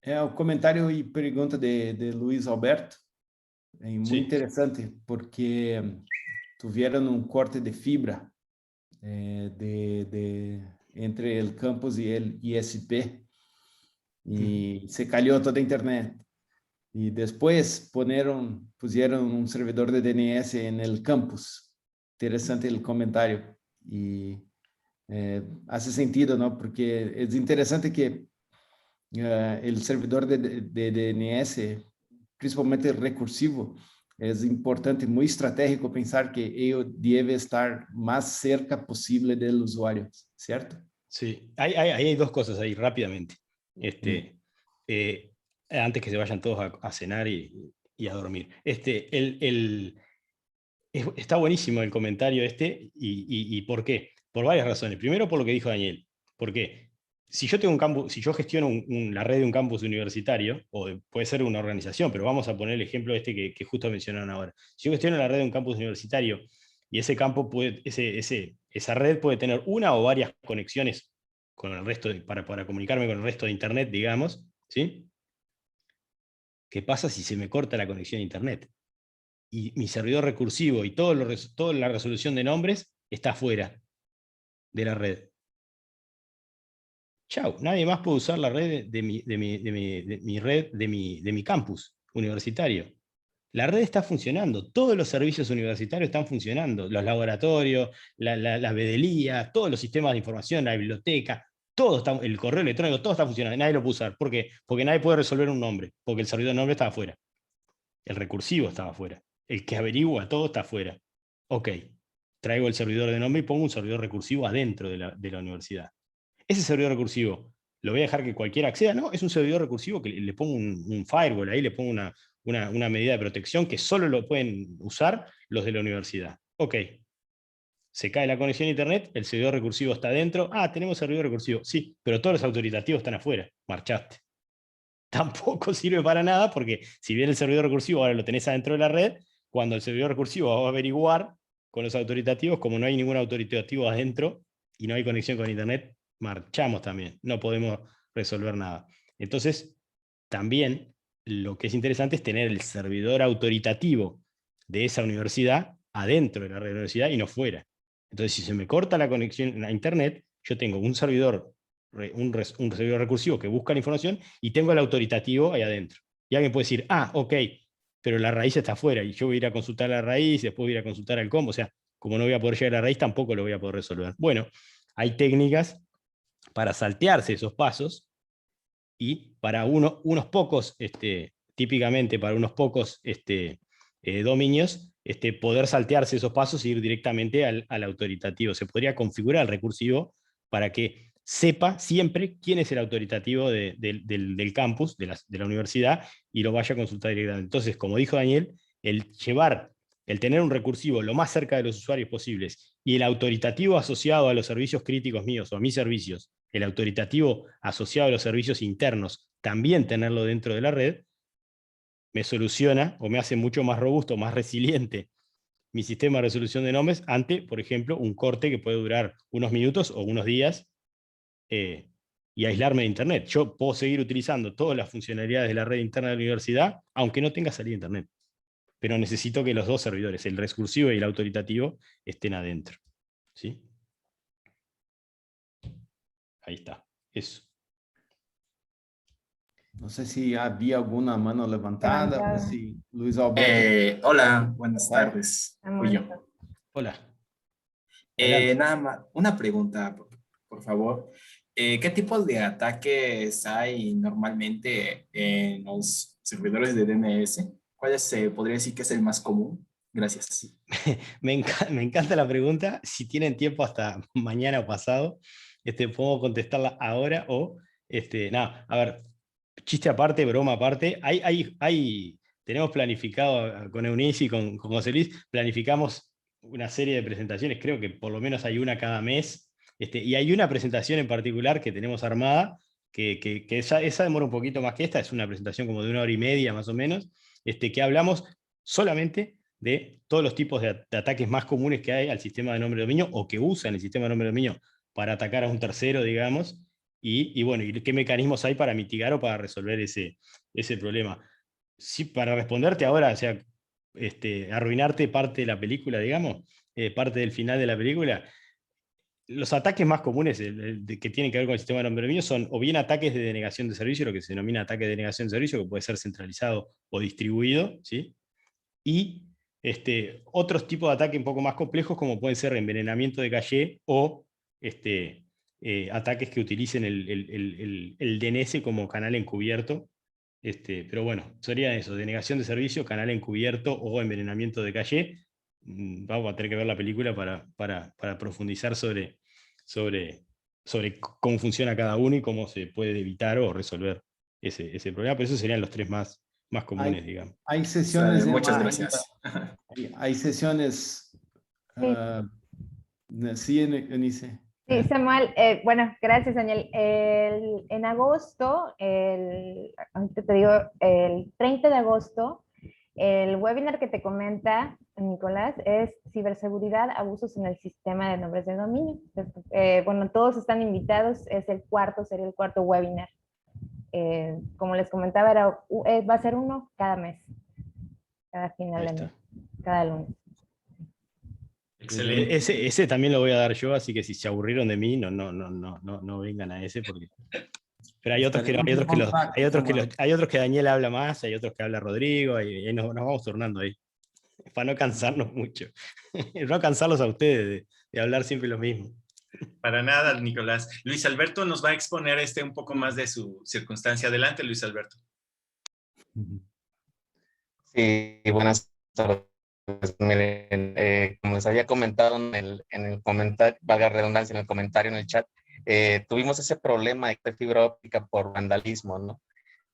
o comentário e pergunta de Luiz Alberto é muito Sí. interessante, porque tiveram um corte de fibra entre o campus e o ISP, e se caiu toda a internet. E depois puseram um servidor de DNS no campus. Interessante o comentário. E faz sentido, não? Porque é interessante que o servidor de DNS, principalmente recursivo, é importante, muito estratégico pensar que ele deve estar mais cerca possível do usuário, certo? Sí, hay 2 cosas ahí, rápidamente. Antes que se vayan todos a cenar y a dormir. Está buenísimo el comentario y ¿por qué? Por varias razones. Primero, por lo que dijo Daniel. Porque si yo tengo un campus, si yo gestiono la red de un campus universitario, o puede ser una organización, pero vamos a poner el ejemplo que justo mencionaron ahora. Si yo gestiono la red de un campus universitario, y ese campo esa red puede tener una o varias conexiones con el resto para comunicarme con el resto de Internet, digamos, ¿sí? ¿Qué pasa si se me corta la conexión a Internet? Y mi servidor recursivo y toda la resolución de nombres está fuera de la red. Chau, nadie más puede usar la red de mi campus universitario. La red está funcionando, todos los servicios universitarios están funcionando, los laboratorios, las vedelías, todos los sistemas de información, la biblioteca, todo está, el correo electrónico, todo está funcionando, nadie lo puede usar. ¿Por qué? Porque nadie puede resolver un nombre, porque el servidor de nombre estaba afuera. El recursivo estaba afuera. El que averigua todo está afuera. Ok, traigo el servidor de nombre y pongo un servidor recursivo adentro de la universidad. Ese servidor recursivo, ¿lo voy a dejar que cualquiera acceda? No, es un servidor recursivo que le pongo un firewall ahí, le pongo una medida de protección que solo lo pueden usar los de la universidad. Ok, se cae la conexión a Internet, el servidor recursivo está adentro. Ah, tenemos servidor recursivo. Sí, pero todos los autoritativos están afuera. Marchaste. Tampoco sirve para nada, porque si bien el servidor recursivo ahora lo tenés adentro de la red, cuando el servidor recursivo va a averiguar con los autoritativos, como no hay ningún autoritativo adentro y no hay conexión con internet, marchamos también, no podemos resolver nada. Entonces, también lo que es interesante es tener el servidor autoritativo de esa universidad adentro de la red de la universidad y no fuera. Entonces, si se me corta la conexión a internet, yo tengo un servidor, un servidor recursivo que busca la información y tengo el autoritativo ahí adentro. Y alguien puede decir, ah, ok, pero la raíz está afuera y yo voy a ir a consultar la raíz, después voy a ir a consultar al combo, o sea, como no voy a poder llegar a la raíz, tampoco lo voy a poder resolver. Bueno, hay técnicas para saltearse esos pasos y para unos pocos, típicamente para unos pocos dominios, poder saltearse esos pasos e ir directamente al autoritativo. Se podría configurar el recursivo para que sepa siempre quién es el autoritativo del campus, de la universidad, y lo vaya a consultar directamente. Entonces, como dijo Daniel, el tener un recursivo lo más cerca de los usuarios posibles y el autoritativo asociado a los servicios críticos míos o a mis servicios, el autoritativo asociado a los servicios internos, también tenerlo dentro de la red, me soluciona o me hace mucho más robusto, más resiliente mi sistema de resolución de nombres ante, por ejemplo, un corte que puede durar unos minutos o unos días y aislarme de internet. Yo puedo seguir utilizando todas las funcionalidades de la red interna de la universidad, aunque no tenga salida de internet. Pero necesito que los dos servidores, el recursivo y el autoritativo, estén adentro. ¿Sí? Ahí está. Eso. No sé si había alguna mano levantada, o si Luis Alberto. Hola, buenas tardes. Fui yo. Hola. Adelante. Nada más, una pregunta, por favor. ¿Qué tipos de ataques hay normalmente en los servidores de DNS? ¿Cuál se podría decir que es el más común? Gracias. Me encanta la pregunta. Si tienen tiempo hasta mañana o pasado, puedo contestarla ahora o, nada, a ver, chiste aparte, broma aparte, tenemos planificado con Eunice y con José Luis, planificamos una serie de presentaciones, creo que por lo menos hay una cada mes, y hay una presentación en particular que tenemos armada, que esa demora un poquito más que esta, es una presentación como de 1 hora y media más o menos, que hablamos solamente de todos los tipos de ataques más comunes que hay al sistema de nombre de dominio, o que usan el sistema de nombre de dominio para atacar a un tercero, digamos, y bueno, y qué mecanismos hay para mitigar o para resolver ese problema. Sí, para responderte ahora, o sea, arruinarte parte de la película, digamos, parte del final de la película, los ataques más comunes que tienen que ver con el sistema de nombre de dominio son o bien ataques de denegación de servicio, lo que se denomina ataque de denegación de servicio, que puede ser centralizado o distribuido, ¿sí? Y otros tipos de ataques un poco más complejos, como pueden ser envenenamiento de caché o ataques que utilicen el DNS como canal encubierto. Pero bueno, sería eso, denegación de servicio, canal encubierto o envenenamiento de caché. Vamos a tener que ver la película para profundizar sobre cómo funciona cada uno y cómo se puede evitar o resolver ese problema. Pero esos serían los tres más comunes, digamos. Hay sesiones Muchas gracias. Hay sesiones. Sí, Eunice. Sí, Samuel, bueno, gracias, Daniel. En agosto, ahorita te digo, el 30 de agosto, el webinar que te comenta Nicolás es ciberseguridad, abusos en el sistema de nombres de dominio. Bueno, todos están invitados, sería el cuarto webinar. Como les comentaba, va a ser uno cada mes, cada final de mes, cada lunes. Excelente. Ese también lo voy a dar yo, así que si se aburrieron de mí, no vengan a ese, porque... Pero hay otros que Daniel habla más, hay otros que habla Rodrigo, y nos vamos turnando ahí, para no cansarnos mucho, no cansarlos a ustedes de hablar siempre lo mismo. Para nada, Nicolás. Luis Alberto nos va a exponer un poco más de su circunstancia. Adelante, Luis Alberto. Sí, buenas tardes. Miren, como les había comentado en el comentario, valga la redundancia, en el comentario en el chat, tuvimos ese problema de fibra óptica por vandalismo, ¿no?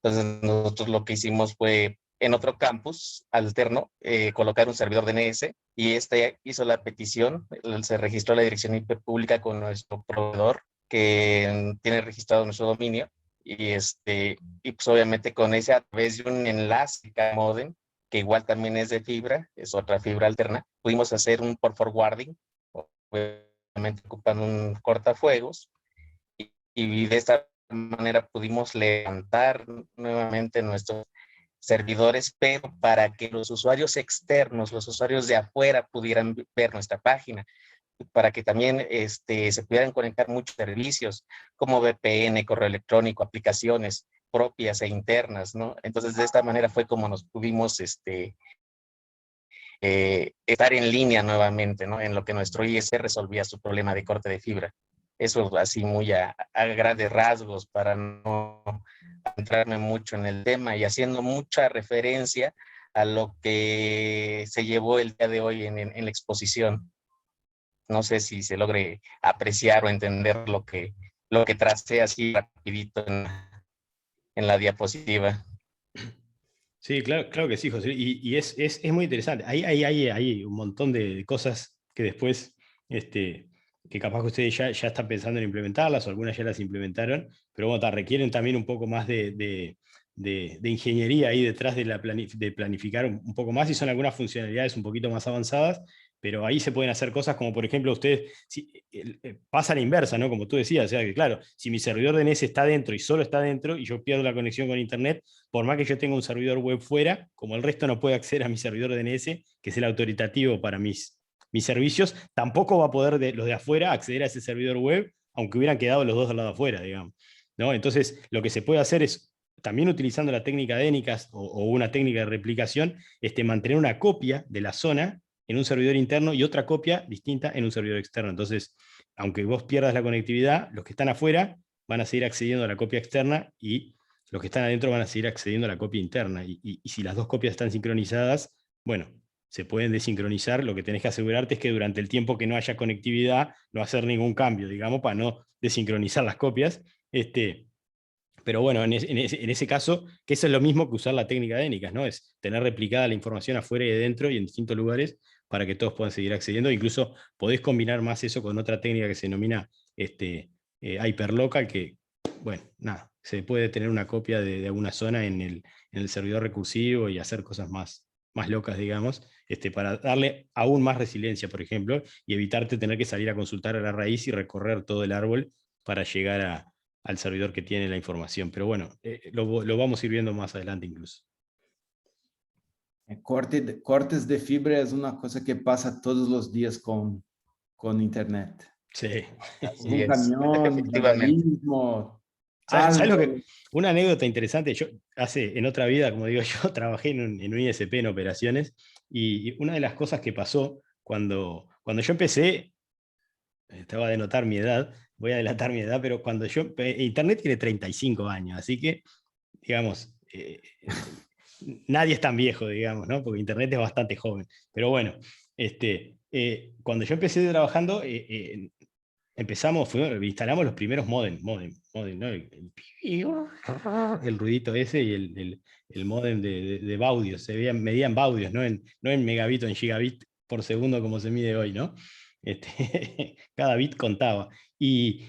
Entonces nosotros lo que hicimos fue en otro campus alterno colocar un servidor DNS y hizo la petición, se registró la dirección IP pública con nuestro proveedor que tiene registrado nuestro dominio y pues obviamente con ese a través de un enlace modem que igual también es de fibra, es otra fibra alterna. Pudimos hacer un port forwarding, obviamente ocupando un cortafuegos, y de esta manera pudimos levantar nuevamente nuestros servidores, pero para que los usuarios externos, los usuarios de afuera pudieran ver nuestra página, para que también se pudieran conectar muchos servicios como VPN, correo electrónico, aplicaciones propias e internas, ¿no? Entonces, de esta manera fue como nos pudimos estar en línea nuevamente, ¿no? En lo que nuestro IS resolvía su problema de corte de fibra. Eso así muy a grandes rasgos, para no entrarme mucho en el tema y haciendo mucha referencia a lo que se llevó el día de hoy en la exposición. No sé si se logre apreciar o entender lo que tracé así rapidito en la diapositiva. Sí, claro, claro que sí, José. Y es muy interesante. Hay un montón de cosas que después, que capaz que ustedes ya están pensando en implementarlas, o algunas ya las implementaron, pero bueno, requieren también un poco más de ingeniería ahí detrás de planificar un poco más, y son algunas funcionalidades un poquito más avanzadas, pero ahí se pueden hacer cosas como, por ejemplo, ustedes, pasa a la inversa, ¿no? Como tú decías, o sea que claro, si mi servidor DNS está dentro y solo está dentro, y yo pierdo la conexión con Internet, por más que yo tenga un servidor web fuera, como el resto no puede acceder a mi servidor DNS, que es el autoritativo para mis servicios, tampoco va a poder los de afuera acceder a ese servidor web, aunque hubieran quedado los dos al lado de afuera, digamos, ¿no? Entonces, lo que se puede hacer es, también utilizando la técnica de ENICAS o una técnica de replicación, mantener una copia de la zona en un servidor interno y otra copia distinta en un servidor externo. Entonces, aunque vos pierdas la conectividad, los que están afuera van a seguir accediendo a la copia externa, y los que están adentro van a seguir accediendo a la copia interna. Y si las dos copias están sincronizadas, bueno, se pueden desincronizar. Lo que tenés que asegurarte es que durante el tiempo que no haya conectividad, no hacer ningún cambio, digamos, para no desincronizar las copias. Pero bueno, en ese caso, que eso es lo mismo que usar la técnica de ENICAS, ¿no? Es tener replicada la información afuera y adentro y en distintos lugares para que todos puedan seguir accediendo. Incluso podés combinar más eso con otra técnica que se denomina hyperlocal, que, bueno, nada, se puede tener una copia de alguna zona en el servidor recursivo y hacer cosas más locas, digamos, para darle aún más resiliencia, por ejemplo, y evitarte tener que salir a consultar a la raíz y recorrer todo el árbol para llegar al servidor que tiene la información. Pero bueno, lo vamos a ir viendo más adelante incluso. Cortes de fibra es una cosa que pasa todos los días con Internet. Sí. Un camión, vandalismo, ¿Sabes lo que? Una anécdota interesante, yo en otra vida, como digo yo, trabajé en un ISP en operaciones, y una de las cosas que pasó cuando yo empecé, te voy a denotar mi edad, voy a delatar mi edad, pero cuando Internet tiene 35 años, así que, digamos, nadie es tan viejo, digamos, ¿no? Porque Internet es bastante joven. Pero bueno, cuando yo empecé trabajando, instalamos los primeros modem, ¿no? El ruidito ese y el modem de baudios, medían baudios, no en megabit o en gigabit por segundo como se mide hoy, ¿no? Cada bit contaba. Y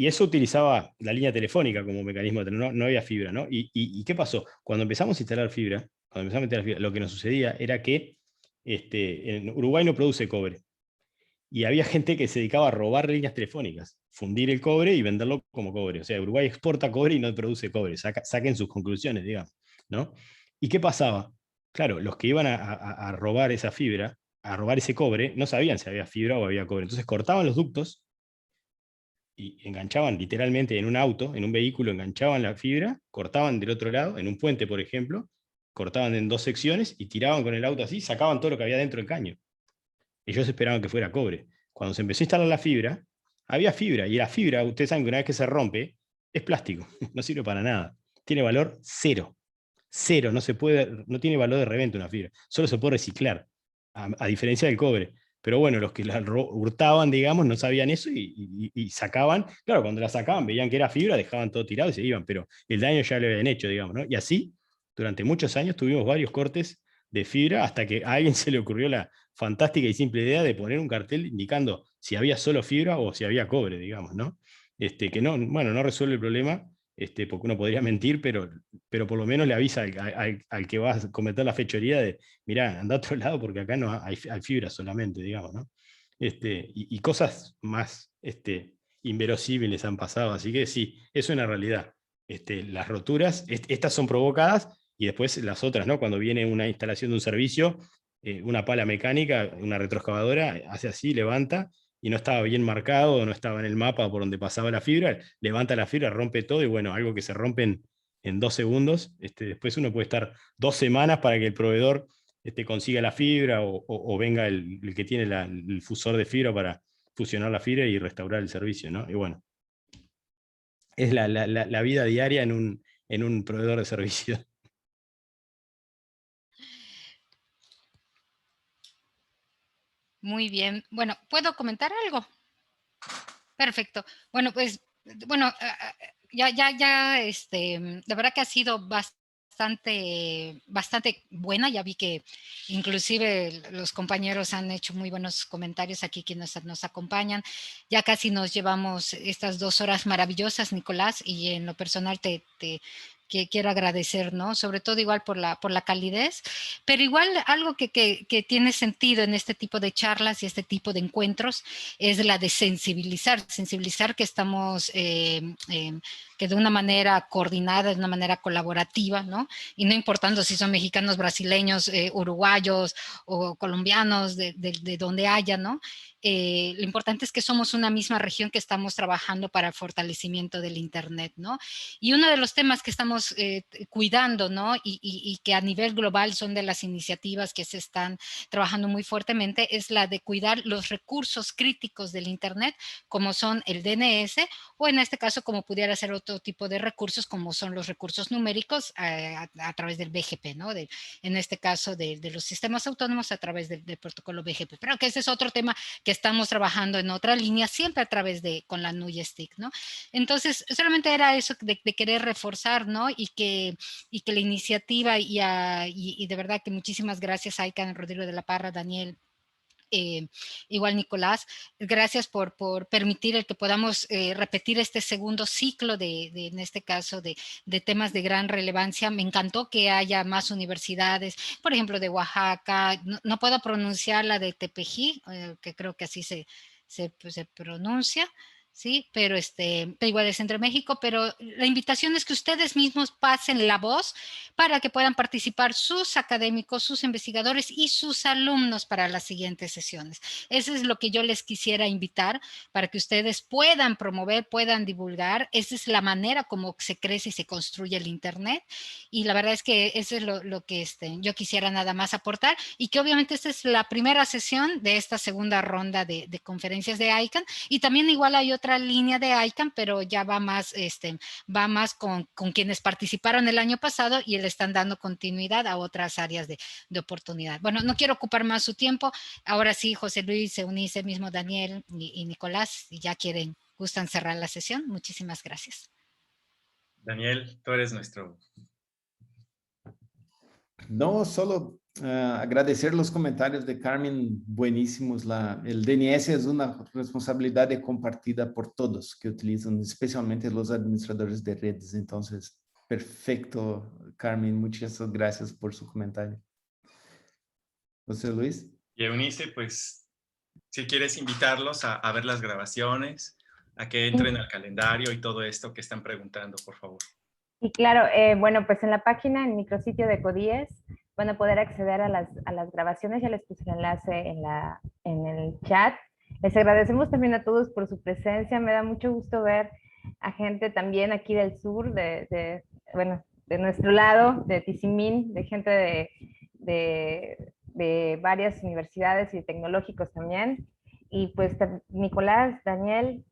eso utilizaba la línea telefónica como mecanismo, no había fibra, ¿no? ¿Y qué pasó? Cuando empezamos a instalar fibra, lo que nos sucedía era que en Uruguay no produce cobre. Y había gente que se dedicaba a robar líneas telefónicas, fundir el cobre y venderlo como cobre. O sea, Uruguay exporta cobre y no produce cobre. Saquen sus conclusiones, digamos, ¿no? ¿Y qué pasaba? Claro, los que iban a robar esa fibra, a robar ese cobre, no sabían si había fibra o había cobre. Entonces cortaban los ductos y enganchaban literalmente en un auto, en un vehículo, enganchaban la fibra, cortaban del otro lado, en un puente, por ejemplo, cortaban en 2 secciones y tiraban con el auto así, sacaban todo lo que había dentro del caño. Ellos esperaban que fuera cobre. Cuando se empezó a instalar la fibra, había fibra, y la fibra, ustedes saben que una vez que se rompe, es plástico, no sirve para nada. Tiene valor cero. Cero, no tiene valor de reventa una fibra, solo se puede reciclar, a diferencia del cobre. Pero bueno, los que la hurtaban, digamos, no sabían eso y sacaban. Claro, cuando la sacaban, veían que era fibra, dejaban todo tirado y se iban, pero el daño ya lo habían hecho, digamos, ¿no? Y así, durante muchos años tuvimos varios cortes de fibra, hasta que a alguien se le ocurrió la fantástica y simple idea de poner un cartel indicando si había solo fibra o si había cobre, digamos, ¿no? Que no, bueno, no resuelve el problema, porque uno podría mentir, pero por lo menos le avisa al que va a cometer la fechoría de, mirá, anda a otro lado porque acá no hay fibra solamente, digamos, ¿no? Y cosas más inverosímiles han pasado, así que sí, es una realidad. Las roturas, estas son provocadas, y después las otras, ¿no? Cuando viene una instalación de un servicio, una pala mecánica, una retroexcavadora, hace así, levanta, y no estaba bien marcado, no estaba en el mapa por donde pasaba la fibra, levanta la fibra, rompe todo, y bueno, algo que se rompe en 2 segundos, después uno puede estar 2 semanas para que el proveedor consiga la fibra, o venga el que tiene el fusor de fibra para fusionar la fibra y restaurar el servicio, ¿no? Y bueno, es la vida diaria en un proveedor de servicio. Muy bien. Bueno, ¿puedo comentar algo? Perfecto. Bueno, pues, bueno, ya, la verdad que ha sido bastante buena. Ya vi que inclusive los compañeros han hecho muy buenos comentarios aquí quienes nos acompañan. Ya casi nos llevamos estas 2 horas maravillosas, Nicolás, y en lo personal que quiero agradecer, ¿no? Sobre todo igual por la calidez, pero igual algo que tiene sentido en este tipo de charlas y este tipo de encuentros es la de sensibilizar que estamos, que de una manera coordinada, de una manera colaborativa, ¿no? Y no importando si son mexicanos, brasileños, uruguayos o colombianos, de donde haya, ¿no? Lo importante es que somos una misma región que estamos trabajando para el fortalecimiento del Internet, ¿no? Y uno de los temas que estamos cuidando, ¿no? Y que a nivel global son de las iniciativas que se están trabajando muy fuertemente, es la de cuidar los recursos críticos del Internet, como son el DNS, o en este caso, como pudiera ser otro tipo de recursos, como son los recursos numéricos a través del BGP, ¿no? En este caso, de los sistemas autónomos a través del protocolo BGP. Pero que ese es otro tema que estamos trabajando en otra línea, siempre a través con la NUYE STIC, ¿no? Entonces, solamente era eso de querer reforzar, ¿no? Y que la iniciativa, y de verdad que muchísimas gracias a ICANN, Rodrigo de la Parra, Daniel, igual Nicolás, gracias por permitir el que podamos repetir este segundo ciclo en este caso de temas de gran relevancia. Me encantó que haya más universidades, por ejemplo de Oaxaca, no puedo pronunciar la de Tepeji, que creo que así se pronuncia, sí, pero igual es entre México, pero la invitación es que ustedes mismos pasen la voz para que puedan participar sus académicos, sus investigadores y sus alumnos para las siguientes sesiones. Eso es lo que yo les quisiera invitar, para que ustedes puedan promover, puedan divulgar. Esa es la manera como se crece y se construye el Internet, y la verdad es que eso es lo que yo quisiera nada más aportar, y que obviamente esta es la primera sesión de esta segunda ronda de conferencias de ICANN, y también igual hay otra línea de ICANN, pero ya va más con quienes participaron el año pasado y le están dando continuidad a otras áreas de oportunidad. Bueno, no quiero ocupar más su tiempo. Ahora sí, José Luis, Eunice, mismo Daniel y Nicolás, si ya gustan cerrar la sesión. Muchísimas gracias. Daniel, tú eres nuestro... No, solo agradecer los comentarios de Carmen, buenísimos. El DNS es una responsabilidad compartida por todos que utilizan, especialmente los administradores de redes. Entonces, perfecto, Carmen, muchas gracias por su comentario. José Luis. Y Eunice, pues, si quieres invitarlos a ver las grabaciones, a que entren al calendario y todo esto que están preguntando, por favor. Y claro, bueno, pues en la página, en el micrositio de CODIES, van a poder acceder a las grabaciones. Ya les puse el enlace en el chat. Les agradecemos también a todos por su presencia. Me da mucho gusto ver a gente también aquí del sur, bueno, de nuestro lado, de Tizimín, de gente de varias universidades y tecnológicos también. Y pues Nicolás, Daniel,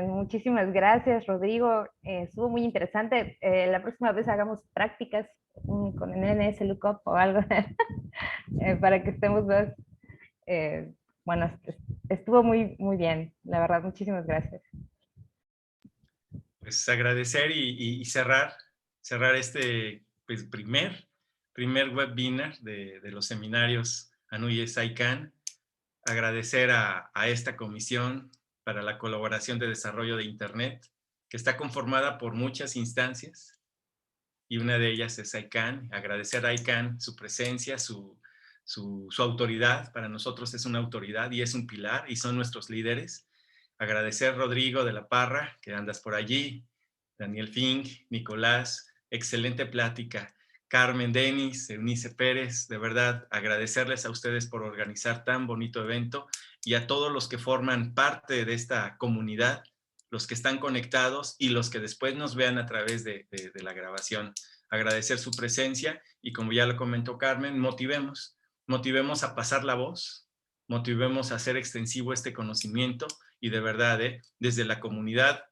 muchísimas gracias. Rodrigo, estuvo muy interesante. La próxima vez hagamos prácticas con el NS Lookup o algo para que estemos más. Bueno, estuvo muy, muy bien, la verdad. Muchísimas gracias. Pues agradecer y cerrar este pues, primer webinar de los seminarios ANUYES ICANN. Agradecer a esta comisión para la colaboración de desarrollo de Internet, que está conformada por muchas instancias y una de ellas es ICANN. Agradecer a ICANN su presencia, su autoridad. Para nosotros es una autoridad y es un pilar y son nuestros líderes. Agradecer a Rodrigo de la Parra, que andas por allí, Daniel Fink, Nicolás, excelente plática. Carmen, Denis, Eunice Pérez, de verdad agradecerles a ustedes por organizar tan bonito evento y a todos los que forman parte de esta comunidad, los que están conectados y los que después nos vean a través de la grabación. Agradecer su presencia y, como ya lo comentó Carmen, motivemos a pasar la voz, motivemos a hacer extensivo este conocimiento y de verdad, desde la comunidad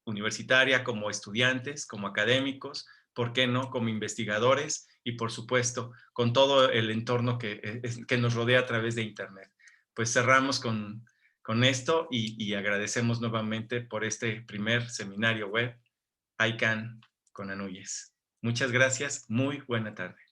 universitaria, como estudiantes, como académicos, ¿por qué no? Como investigadores y, por supuesto, con todo el entorno que nos rodea a través de Internet. Pues cerramos con esto y agradecemos nuevamente por este primer seminario web ICANN con Anuyes. Muchas gracias, muy buena tarde.